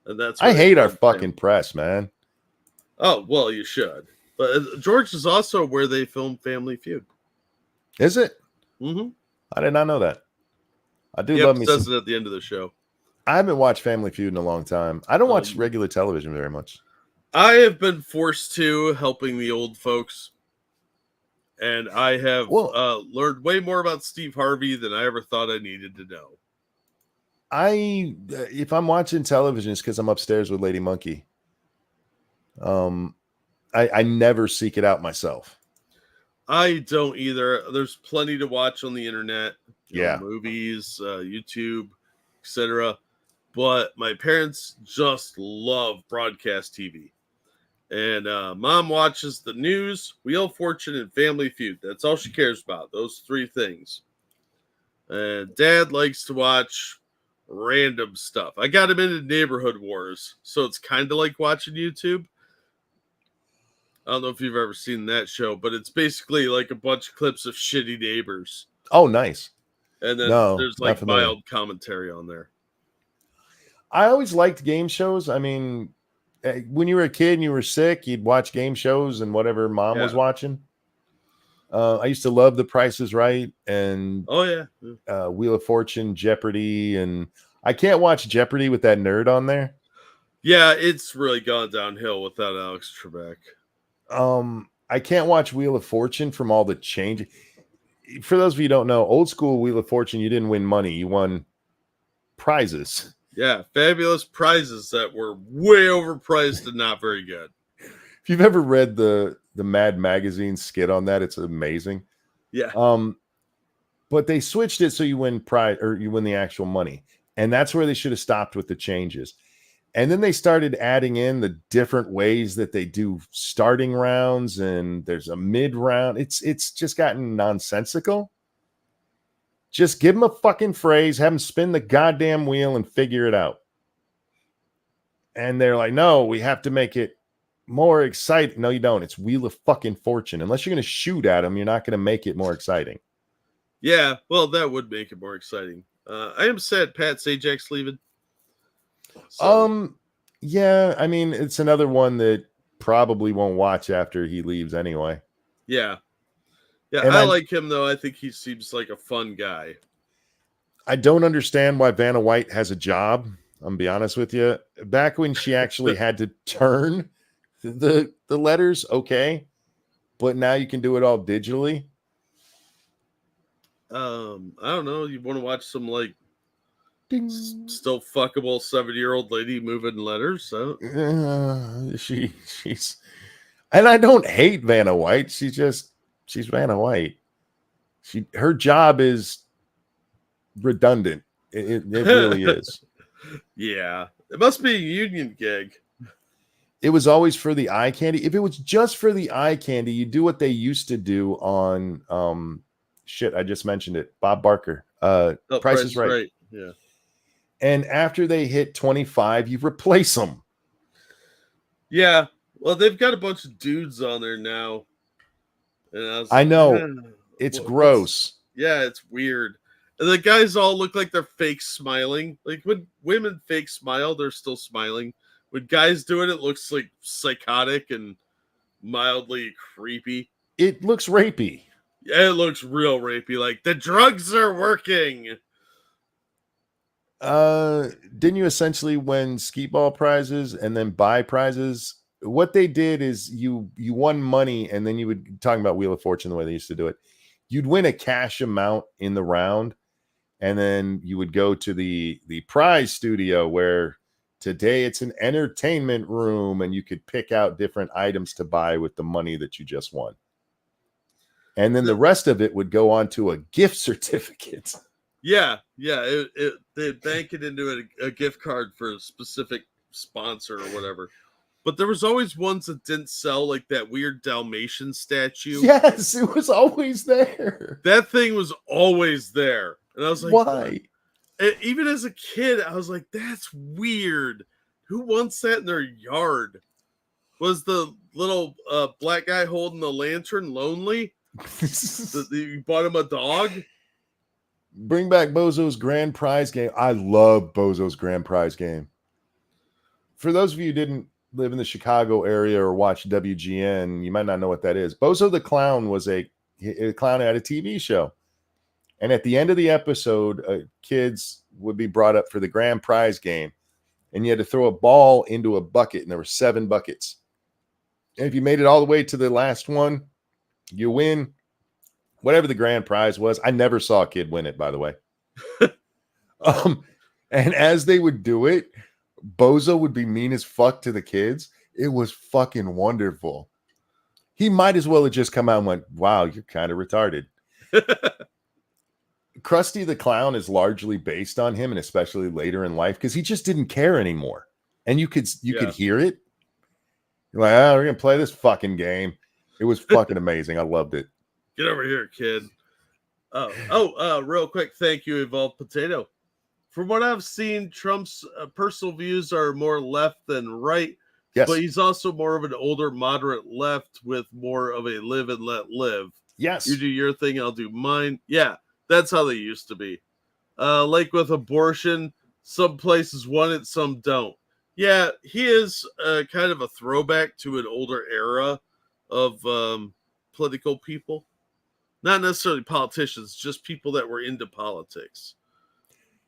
And that's I hate our film fucking press, man. Oh, well, you should. But George is also where they filmed Family Feud. Is it? Mm-hmm. I did not know that. I do Yep, love me says some. it at the end of the show. I haven't watched Family Feud in a long time. I don't watch regular television very much. I have been forced to, helping the old folks. And I have learned way more about Steve Harvey than I ever thought I needed to know. If I'm watching television, it's because I'm upstairs with Lady Monkey. I never seek it out myself. I don't either. There's plenty to watch on the internet. Movies, YouTube, etc. But my parents just love broadcast TV. And Mom watches the news, Wheel of Fortune, and Family Feud. That's all she cares about, those three things. And Dad likes to watch random stuff. I got him into Neighborhood Wars, so it's kind of like watching YouTube. I don't know if you've ever seen that show, but it's basically like a bunch of clips of shitty neighbors. Oh, nice. And then there's like mild commentary on there. I always liked game shows. I mean, when you were a kid and you were sick, you'd watch game shows and whatever Mom was watching. I used to love The Price is Right and Wheel of Fortune, Jeopardy, and I can't watch Jeopardy with that nerd on there. Yeah, it's really gone downhill without Alex Trebek. I can't watch Wheel of Fortune from all the change. For those of you who don't know, old school Wheel of Fortune, you didn't win money, you won prizes. Yeah, fabulous prizes that were way overpriced and not very good. If you've ever read the Mad Magazine skit on that, it's amazing. Yeah. But they switched it so you win prize or you win the actual money. And that's where they should have stopped with the changes. And then they started adding in the different ways that they do starting rounds, and there's a mid round. It's just gotten nonsensical. Just give them a fucking phrase, have them spin the goddamn wheel and figure it out. And they're like, no, we have to make it more exciting. No, you don't. It's Wheel of fucking Fortune. Unless you're going to shoot at them, you're not going to make it more exciting. Yeah, well, that would make it more exciting. I am sad Pat Sajak's leaving. So. Yeah, I mean, it's another one that probably won't watch after he leaves anyway. Yeah. Yeah, I like him, though. I think he seems like a fun guy. I don't understand why Vanna White has a job. I'm going to be honest with you. Back when she actually had to turn the letters, okay. But now you can do it all digitally. I don't know. You want to watch some, like, Ding. Still fuckable 70-year-old lady moving letters? She's... And I don't hate Vanna White. She's Vanna White. Her job is redundant. It really is. Yeah. It must be a union gig. It was always for the eye candy. If it was just for the eye candy, you do what they used to do on I just mentioned it. Bob Barker. Price is Right. Yeah. And after they hit 25, you replace them. Yeah. Well, they've got a bunch of dudes on there now. And I know. It's gross. Yeah, it's weird. And the guys all look like they're fake smiling. Like when women fake smile, they're still smiling. When guys do it, it looks like psychotic and mildly creepy. It looks rapey. Yeah, it looks real rapey. Like the drugs are working. Didn't you essentially win skee ball prizes and then buy prizes? What they did is you won money, and then you would, talking about Wheel of Fortune the way they used to do it, you'd win a cash amount in the round, and then you would go to the prize studio where today it's an entertainment room, and you could pick out different items to buy with the money that you just won. And then the rest of it would go on to a gift certificate. Yeah. They bank it into a gift card for a specific sponsor or whatever. but there was always ones that didn't sell, like that weird Dalmatian statue. Yes, it was always there. That thing was always there. And I was like, why? Even as a kid, I was like, that's weird. Who wants that in their yard? Was the little black guy holding the lantern lonely? You bought him a dog? Bring back Bozo's Grand Prize game. I love Bozo's Grand Prize game. For those of you who didn't live in the Chicago area or watch WGN, you might not know what that is. Bozo the Clown was a clown at a TV show. And at the end of the episode, kids would be brought up for the grand prize game. And you had to throw a ball into a bucket, and there were 7 buckets. And if you made it all the way to the last one, you win whatever the grand prize was. I never saw a kid win it, by the way. And as they would do it, Bozo would be mean as fuck to the kids. It was fucking wonderful. He might as well have just come out and went, wow, you're kind of retarded. Krusty the Clown is largely based on him, and especially later in life, because he just didn't care anymore. And you could hear it. You're like, oh, we're gonna play this fucking game. It was fucking amazing. I loved it. Get over here, kid. Real quick, thank you, Evolved Potato. From what I've seen, Trump's personal views are more left than right. Yes. But he's also more of an older, moderate left with more of a live and let live. Yes. You do your thing, I'll do mine. Yeah, that's how they used to be. Like with abortion, some places want it, some don't. Yeah, he is kind of a throwback to an older era of political people. Not necessarily politicians, just people that were into politics.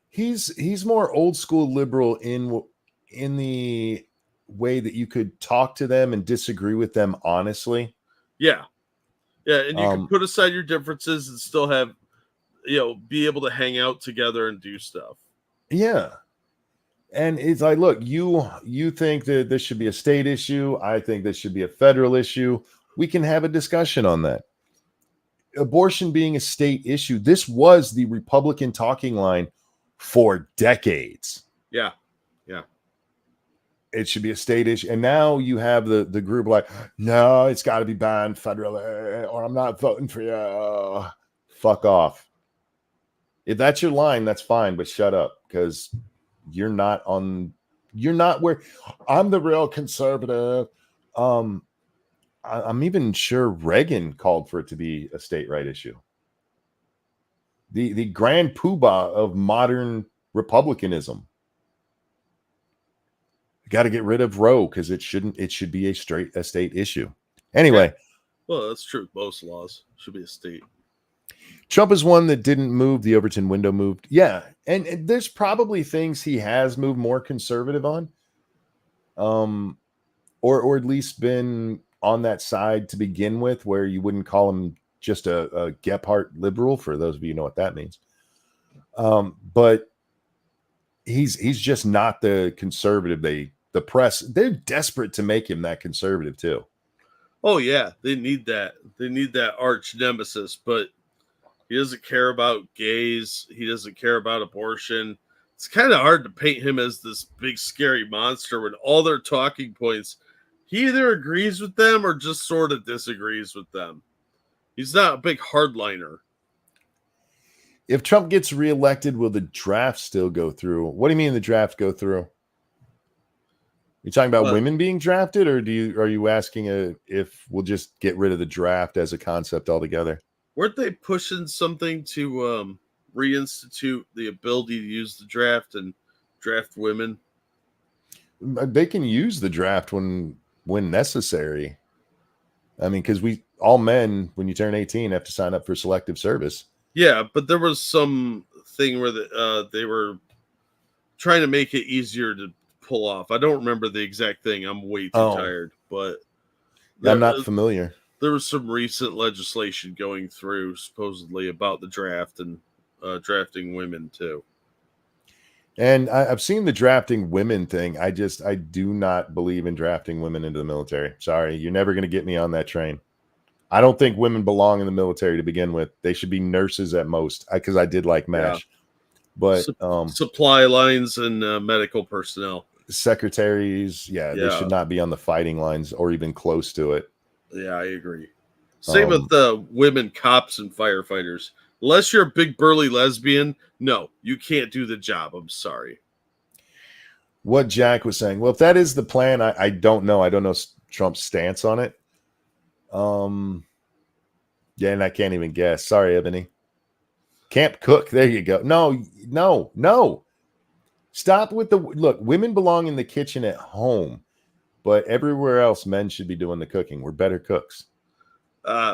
He's more old school liberal in the way that you could talk to them and disagree with them honestly. Yeah, and you can put aside your differences and still have, be able to hang out together and do stuff. Yeah. And it's like, look, you think that this should be a state issue. I think this should be a federal issue. We can have a discussion on that. Abortion being a state issue, this was the Republican talking line for decades. Yeah. It should be a state issue. And now you have the group like, no, it's got to be banned federally, or I'm not voting for you. Fuck off. If that's your line, that's fine, but shut up, because you're not where I'm the real conservative. I'm even sure Reagan called for it to be a state right issue. The grand poobah of modern republicanism. Got to get rid of Roe because it should be a state issue. Anyway. Well, that's true. Most laws should be a state. Trump is one that didn't move. The Overton window moved. Yeah. And there's probably things he has moved more conservative on. Or at least been on that side to begin with, where you wouldn't call him just a Gephardt liberal, for those of you who know what that means. But he's just not the conservative. The press, they're desperate to make him that conservative too. Oh yeah, they need that. They need that arch nemesis, but he doesn't care about gays. He doesn't care about abortion. It's kind of hard to paint him as this big scary monster when all their talking points, he either agrees with them or just sort of disagrees with them. He's not a big hardliner. If Trump gets reelected, will the draft still go through? What do you mean the draft go through? You talking about women being drafted, or are you asking if we'll just get rid of the draft as a concept altogether? Weren't they pushing something to reinstitute the ability to use the draft and draft women? They can use the draft when necessary. I mean, because all men, when you turn 18, have to sign up for selective service. Yeah, but there was some thing where they were trying to make it easier to pull off. I don't remember the exact thing. I'm way too tired, but I'm not familiar. There was some recent legislation going through supposedly about the draft and drafting women too. And I've seen the drafting women thing. I do not believe in drafting women into the military. Sorry, you're never going to get me on that train. I don't think women belong in the military to begin with. They should be nurses at most, because I did like MASH. Yeah. But supply lines and medical personnel. secretaries, they should not be on the fighting lines or even close to it. Yeah, I agree. Same with the women cops and firefighters. Unless you're a big burly lesbian, no, you can't do the job. I'm sorry. What Jack was saying. Well, if that is the plan, I don't know. I don't know Trump's stance on it. Yeah, and I can't even guess. Sorry, Ebony. Can't cook. There you go. No. Stop with the look. Women belong in the kitchen at home, but everywhere else, men should be doing the cooking. We're better cooks.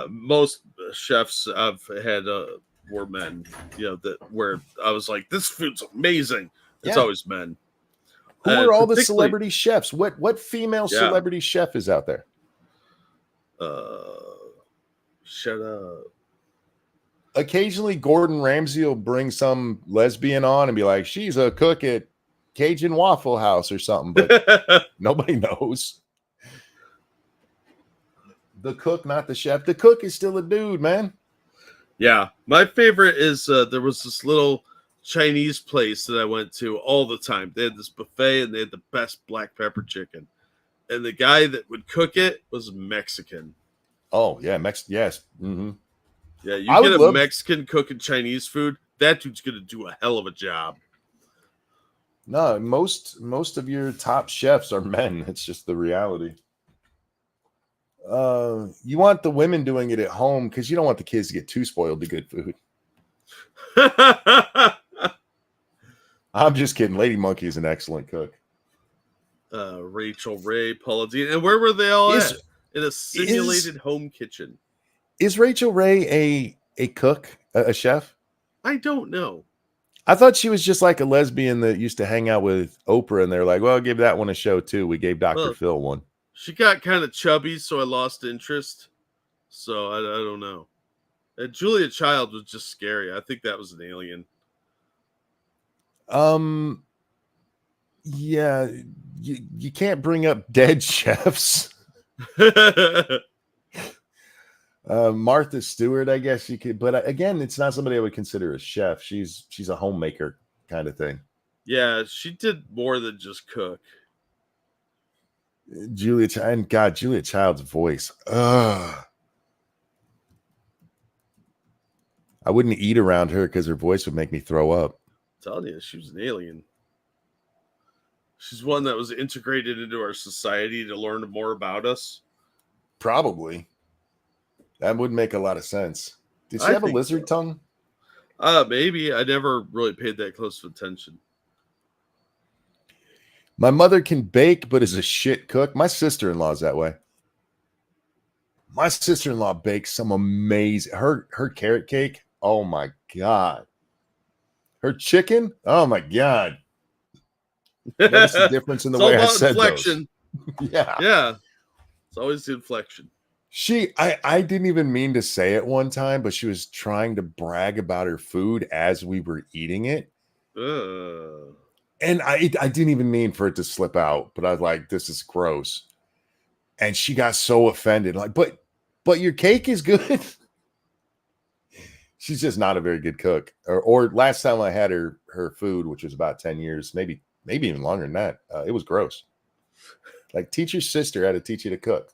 Most chefs I've had were men. That where I was like, this food's amazing. It's always men. Who are all the celebrity chefs? What female celebrity chef is out there? Shut up. Occasionally, Gordon Ramsay will bring some lesbian on and be like, she's a cook at Cajun Waffle House or something, but nobody knows. The cook, not the chef. The cook is still a dude, man. Yeah. My favorite is there was this little Chinese place that I went to all the time. They had this buffet and they had the best black pepper chicken. And the guy that would cook it was Mexican. Oh, yeah. Yes. Mm-hmm. Yeah, you get a Mexican cooking Chinese food, that dude's going to do a hell of a job. No, most of your top chefs are men. It's just the reality. You want the women doing it at home because you don't want the kids to get too spoiled to good food. I'm just kidding. Lady Monkey is an excellent cook. Rachel Ray, Paula Dean. And where were they all at? In a simulated home kitchen. Is Rachel Ray a cook, a chef? I don't know. I thought she was just like a lesbian that used to hang out with Oprah, and they're like, well, give that one a show too. We gave Dr. Phil one. She got kind of chubby, so I lost interest. So I don't know. And Julia Child was just scary. I think that was an alien. Yeah, you can't bring up dead chefs. Martha Stewart, I guess you could, but again, it's not somebody I would consider a chef. She's a homemaker kind of thing. Yeah, she did more than just cook. Julia Child's voice. I wouldn't eat around her because her voice would make me throw up. I'm telling you, she was an alien. She's one that was integrated into our society to learn more about us. Probably. That would make a lot of sense. Did she have a lizard tongue? Maybe. I never really paid that close of attention. My mother can bake, but is a shit cook. My sister-in-law is that way. My sister-in-law bakes some amazing. Her carrot cake. Oh my God. Her chicken. Oh my God. Notice the difference in the way I said inflection. Those. Yeah. It's always the inflection. I didn't even mean to say it one time, but she was trying to brag about her food as we were eating it. And I didn't even mean for it to slip out, but I was like, this is gross. And she got so offended. Like, but your cake is good. She's just not a very good cook. Or last time I had her food, which was about 10 years, maybe even longer than that, it was gross. Like, teach your sister how to teach you to cook.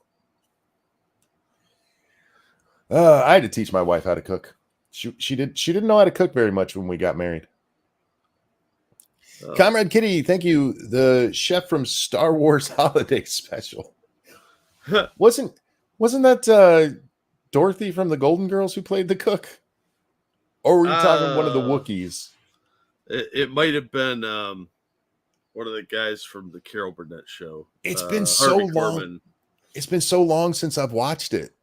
I had to teach my wife how to cook. She didn't know how to cook very much when we got married. Comrade Kitty, thank you. The chef from Star Wars Holiday Special. Wasn't that Dorothy from the Golden Girls who played the cook? Or were you talking one of the Wookiees? It might have been one of the guys from the Carol Burnett show. It's been so long. Corbin. It's been so long since I've watched it.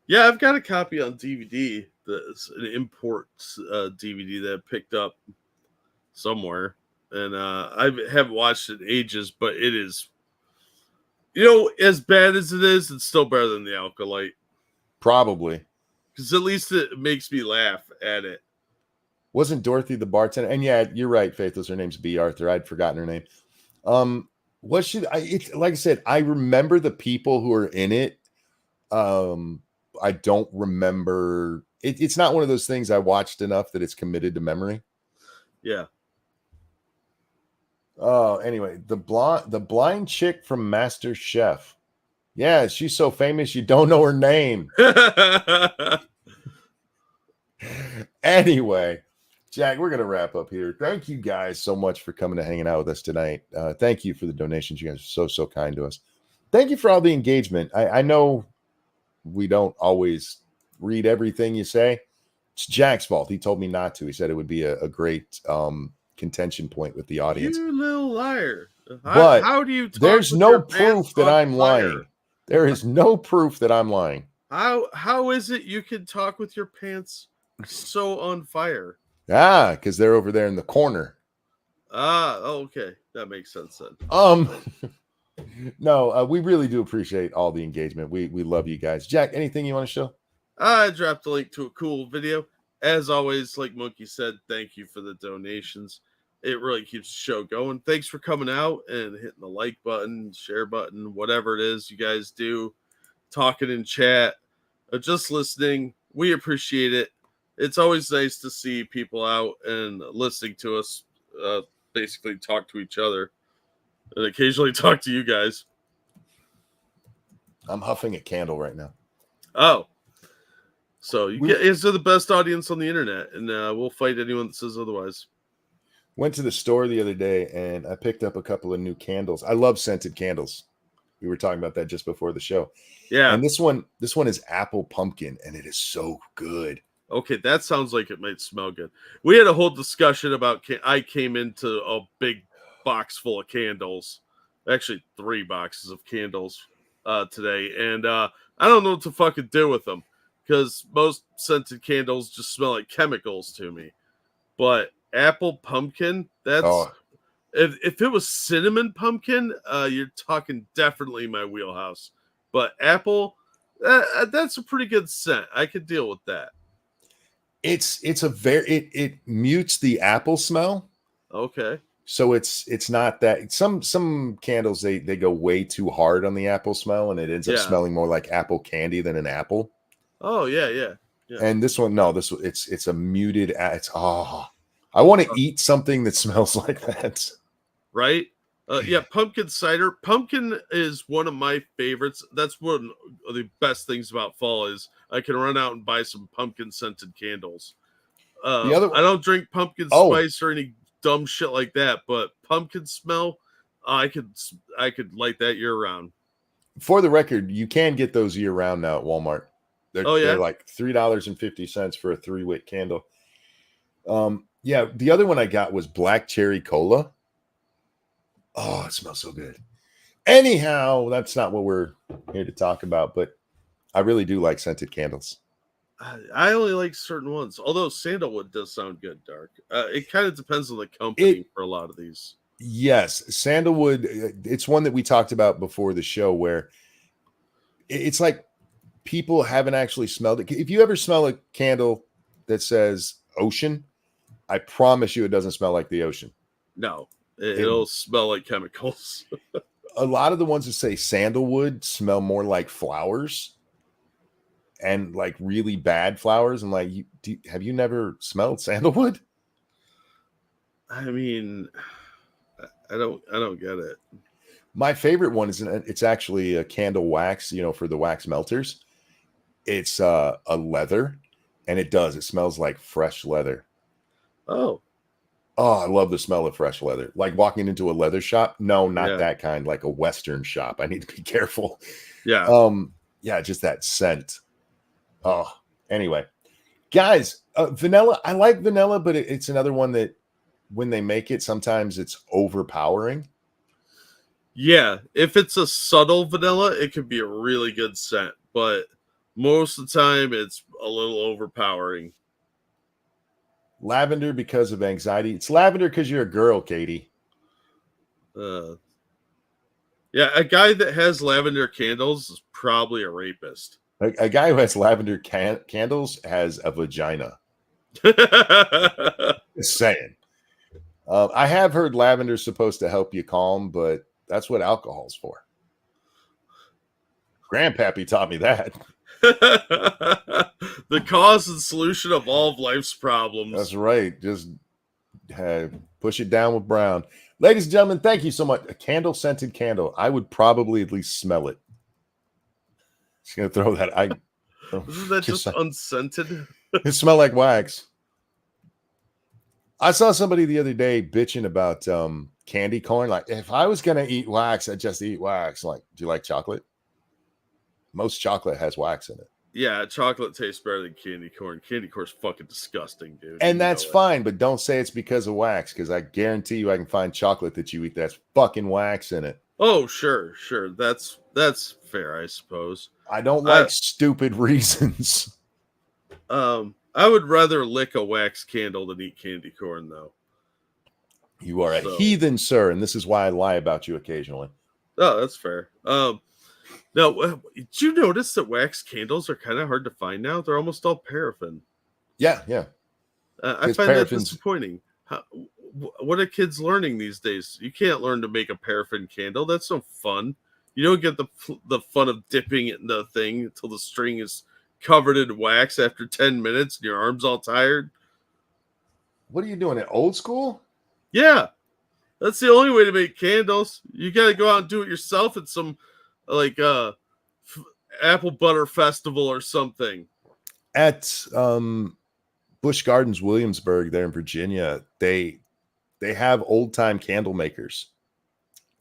Yeah, I've got a copy on DVD. That's an import DVD that I picked up somewhere. And I haven't watched it in ages, but it is, as bad as it is, it's still better than the Alkalite. Probably. Because at least it makes me laugh at it. Wasn't Dorothy the bartender? And yeah, you're right, Faithless. Her name's B. Arthur. I'd forgotten her name. Was she? It's like I said, I remember the people who are in it. I don't remember. It's not one of those things I watched enough that it's committed to memory. Yeah. Oh, anyway, the blind chick from Master Chef. Yeah, she's so famous you don't know her name. Anyway, Jack, we're gonna wrap up here. Thank you guys so much for coming and hanging out with us tonight. Thank you for the donations. You guys are so kind to us. Thank you for all the engagement. I know we don't always read everything you say. It's Jack's fault. He told me not to. He said it would be a great contention point with the audience. You little liar. But how do you talk there's with no your pants proof that on I'm fire? lying. There is no proof that I'm lying. How is it you can talk with your pants so on fire? Because they're over there in the corner. Okay. That makes sense then. No, we really do appreciate all the engagement. We love you guys. Jack, anything you want to show? I dropped a link to a cool video. As always, like Monkey said, thank you for the donations. It really keeps the show going. Thanks for coming out and hitting the like button, share button, whatever it is you guys do, talking in chat, just listening. We appreciate it. It's always nice to see people out and listening to us basically talk to each other and occasionally talk to you guys. I'm huffing a candle right now. Oh. So you guys are the best audience on the internet, and we'll fight anyone that says otherwise. Went to the store the other day, and I picked up a couple of new candles. I love scented candles. We were talking about that just before the show. Yeah. And this one is apple pumpkin, and it is so good. Okay, that sounds like it might smell good. We had a whole discussion about. I came into a big box full of candles, actually 3 boxes of candles today, and I don't know what to fucking do with them. Because most scented candles just smell like chemicals to me. But apple pumpkin, that's... If it was cinnamon pumpkin, you're talking definitely my wheelhouse. But apple, that's a pretty good scent. I could deal with that. It mutes the apple smell. Okay. So it's not that... Some candles, they go way too hard on the apple smell, and it ends up smelling more like apple candy than an apple. Oh, yeah. And this one, no, it's a muted. I want to eat something that smells like that. Right? Yeah, pumpkin cider. Pumpkin is one of my favorites. That's one of the best things about fall is I can run out and buy some pumpkin scented candles. I don't drink pumpkin spice or any dumb shit like that, but pumpkin smell, I could light that year round. For the record, you can get those year round now at Walmart. They're like $3.50 for a 3-wick candle. The other one I got was black cherry cola. Oh, it smells so good. Anyhow, that's not what we're here to talk about, but I really do like scented candles. I only like certain ones, although sandalwood does sound good, Dark. It kind of depends on the company for a lot of these. Yes, sandalwood, it's one that we talked about before the show where it's like people haven't actually smelled it. If you ever smell a candle that says ocean, I promise you it doesn't smell like the ocean. No, it'll smell like chemicals. A lot of the ones that say sandalwood smell more like flowers and like really bad flowers. And like, have you never smelled sandalwood? I mean, I don't get it. My favorite one is it's actually a candle wax, for the wax melters. It's a leather, and it smells like fresh leather. Oh, I love the smell of fresh leather. Like walking into a leather shop. No, not that kind, like a Western shop. I need to be careful. Yeah. Just that scent. Anyway, guys, vanilla. I like vanilla, but it's another one that when they make it, sometimes it's overpowering. Yeah, if it's a subtle vanilla, it could be a really good scent, but most of the time it's a little overpowering. Lavender because of anxiety. It's lavender because you're a girl, Katie. Yeah, a guy that has lavender candles is probably a rapist. A guy who has lavender candles has a vagina. Just saying. I have heard lavender is supposed to help you calm, but that's what alcohol's for. Grandpappy taught me that. The cause and solution of all of life's problems. That's right. Just push it down with brown. Ladies and gentlemen, thank you so much. A candle scented candle. I would probably at least smell it. Just gonna throw that. Isn't that just unscented? It smell like wax. I saw somebody the other day bitching about candy corn. Like, if I was gonna eat wax, I'd just eat wax. Like, do you like chocolate? Most chocolate has wax in it. Yeah, chocolate tastes better than candy corn. Candy corn's fucking disgusting, dude. And that's fine, but don't say it's because of wax, because I guarantee you I can find chocolate that you eat that's fucking wax in it. Oh, sure. That's fair, I suppose. I don't like stupid reasons. I would rather lick a wax candle than eat candy corn, though. You are a heathen, sir, and this is why I lie about you occasionally. Oh, that's fair. Now, did you notice that wax candles are kind of hard to find now? They're almost all paraffin. Yeah. I find that disappointing. What are kids learning these days? You can't learn to make a paraffin candle. That's no fun. You don't get the fun of dipping it in the thing until the string is covered in wax after 10 minutes and your arm's all tired. What are you doing? At old school? Yeah. That's the only way to make candles. You got to go out and do it yourself at some like apple butter festival or something. At Busch Gardens, Williamsburg, there in Virginia, they have old time candle makers,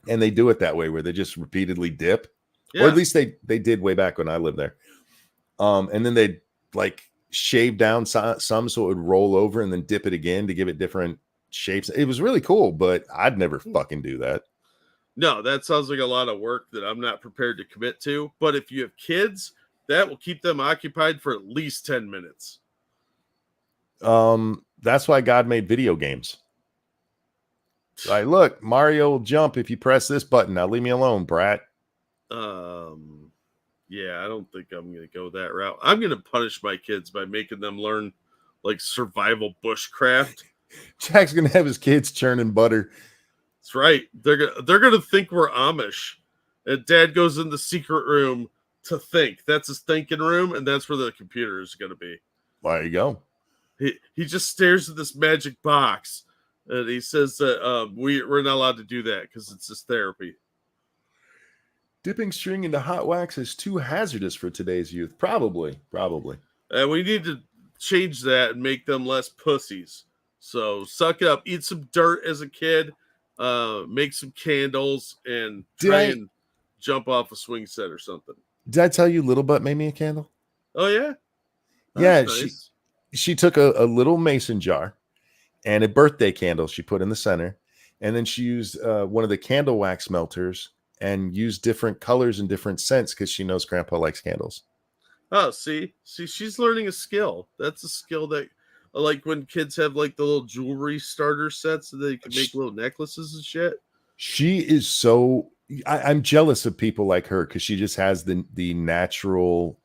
and they do it that way where they just repeatedly dip, or at least they did way back when I lived there. And then they like shave down some so it would roll over and then dip it again to give it different shapes. It was really cool, but I'd never fucking do that. No, that sounds like a lot of work that I'm not prepared to commit to. But if you have kids, that will keep them occupied for at least 10 minutes. That's why God made video games. Like, look, Mario will jump if you press this button. Now leave me alone, brat. Yeah, I don't think I'm going to go that route. I'm going to punish my kids by making them learn like survival bushcraft. Jack's going to have his kids churning butter. That's right. They're going to think we're Amish. And Dad goes in the secret room to think. That's his thinking room, and that's where the computer is going to be. There you go. He just stares at this magic box, and he says that we're not allowed to do that because it's just therapy. Dipping string into hot wax is too hazardous for today's youth. Probably. And we need to change that and make them less pussies. So suck it up. Eat some dirt as a kid. Make some candles and try and jump off a swing set or something. Did I tell you Little Butt made me a candle? Oh, yeah? Yeah, nice. She took a little mason jar and a birthday candle she put in the center. And then she used one of the candle wax melters and used different colors and different scents because she knows Grandpa likes candles. Oh, see, she's learning a skill. That's a skill that, like when kids have like the little jewelry starter sets so they can make little necklaces and shit. She is so... I'm jealous of people like her because she just has the natural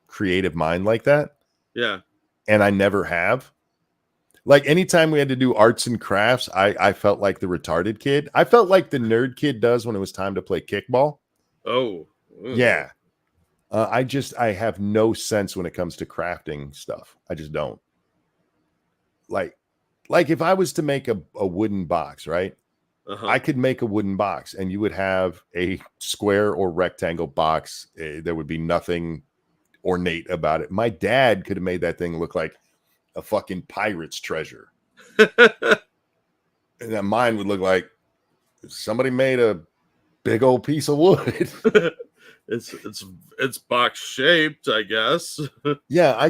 creative mind like that. Yeah. And I never have. Like anytime we had to do arts and crafts, I felt like the retarded kid. I felt like the nerd kid does when it was time to play kickball. Oh. Yeah. I have no sense when it comes to crafting stuff. I just don't. Like if I was to make a wooden box, right? Uh-huh. I could make a wooden box and you would have a square or rectangle box. There would be nothing ornate about it. My dad could have made that thing look like a fucking pirate's treasure. And then mine would look like somebody made a big old piece of wood. It's box shaped, I guess. Yeah, I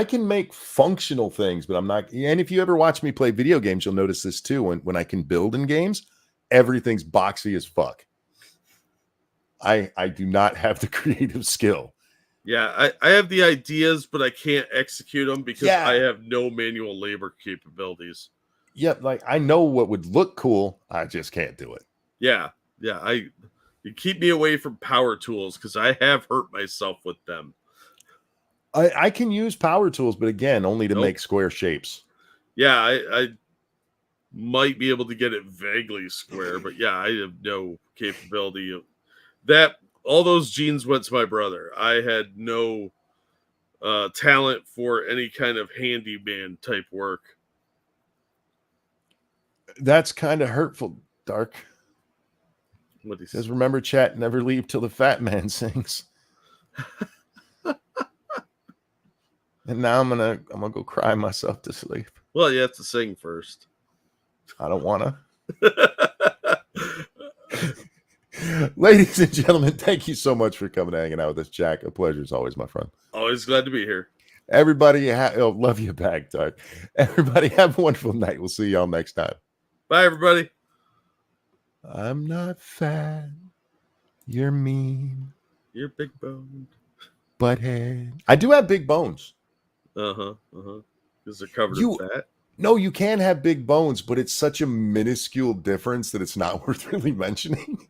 can make functional things, but I'm not. And if you ever watch me play video games, you'll notice this too. When I can build in games, everything's boxy as fuck. I do not have the creative skill. Yeah, I have the ideas, but I can't execute them because I have no manual labor capabilities. Yeah, like I know what would look cool. I just can't do it. Yeah. You keep me away from power tools because I have hurt myself with them. I can use power tools, but again, only to make square shapes. Yeah, I might be able to get it vaguely square, but yeah, I have no capability of that. All those genes went to my brother. I had no talent for any kind of handyman type work. That's kind of hurtful, Dark. What he Says, remember, chat, never leave till the fat man sings. And now I'm gonna go cry myself to sleep. Well, you have to sing first. I don't wanna. Ladies and gentlemen, thank you so much for coming and hanging out with us, Jack. A pleasure as always, my friend. Always glad to be here. Everybody, love you back, Dark. Everybody, have a wonderful night. We'll see y'all next time. Bye, everybody. I'm not fat. You're mean. You're big boned. Butthead. I do have big bones. Because they're covered in fat. No, you can have big bones, but it's such a minuscule difference that it's not worth really mentioning.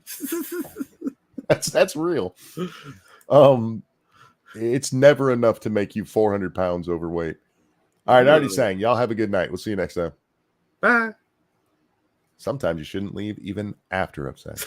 That's real. It's never enough to make you 400 pounds overweight. All right, I already sang. Y'all have a good night. We'll see you next time. Bye. Sometimes you shouldn't leave even after upset.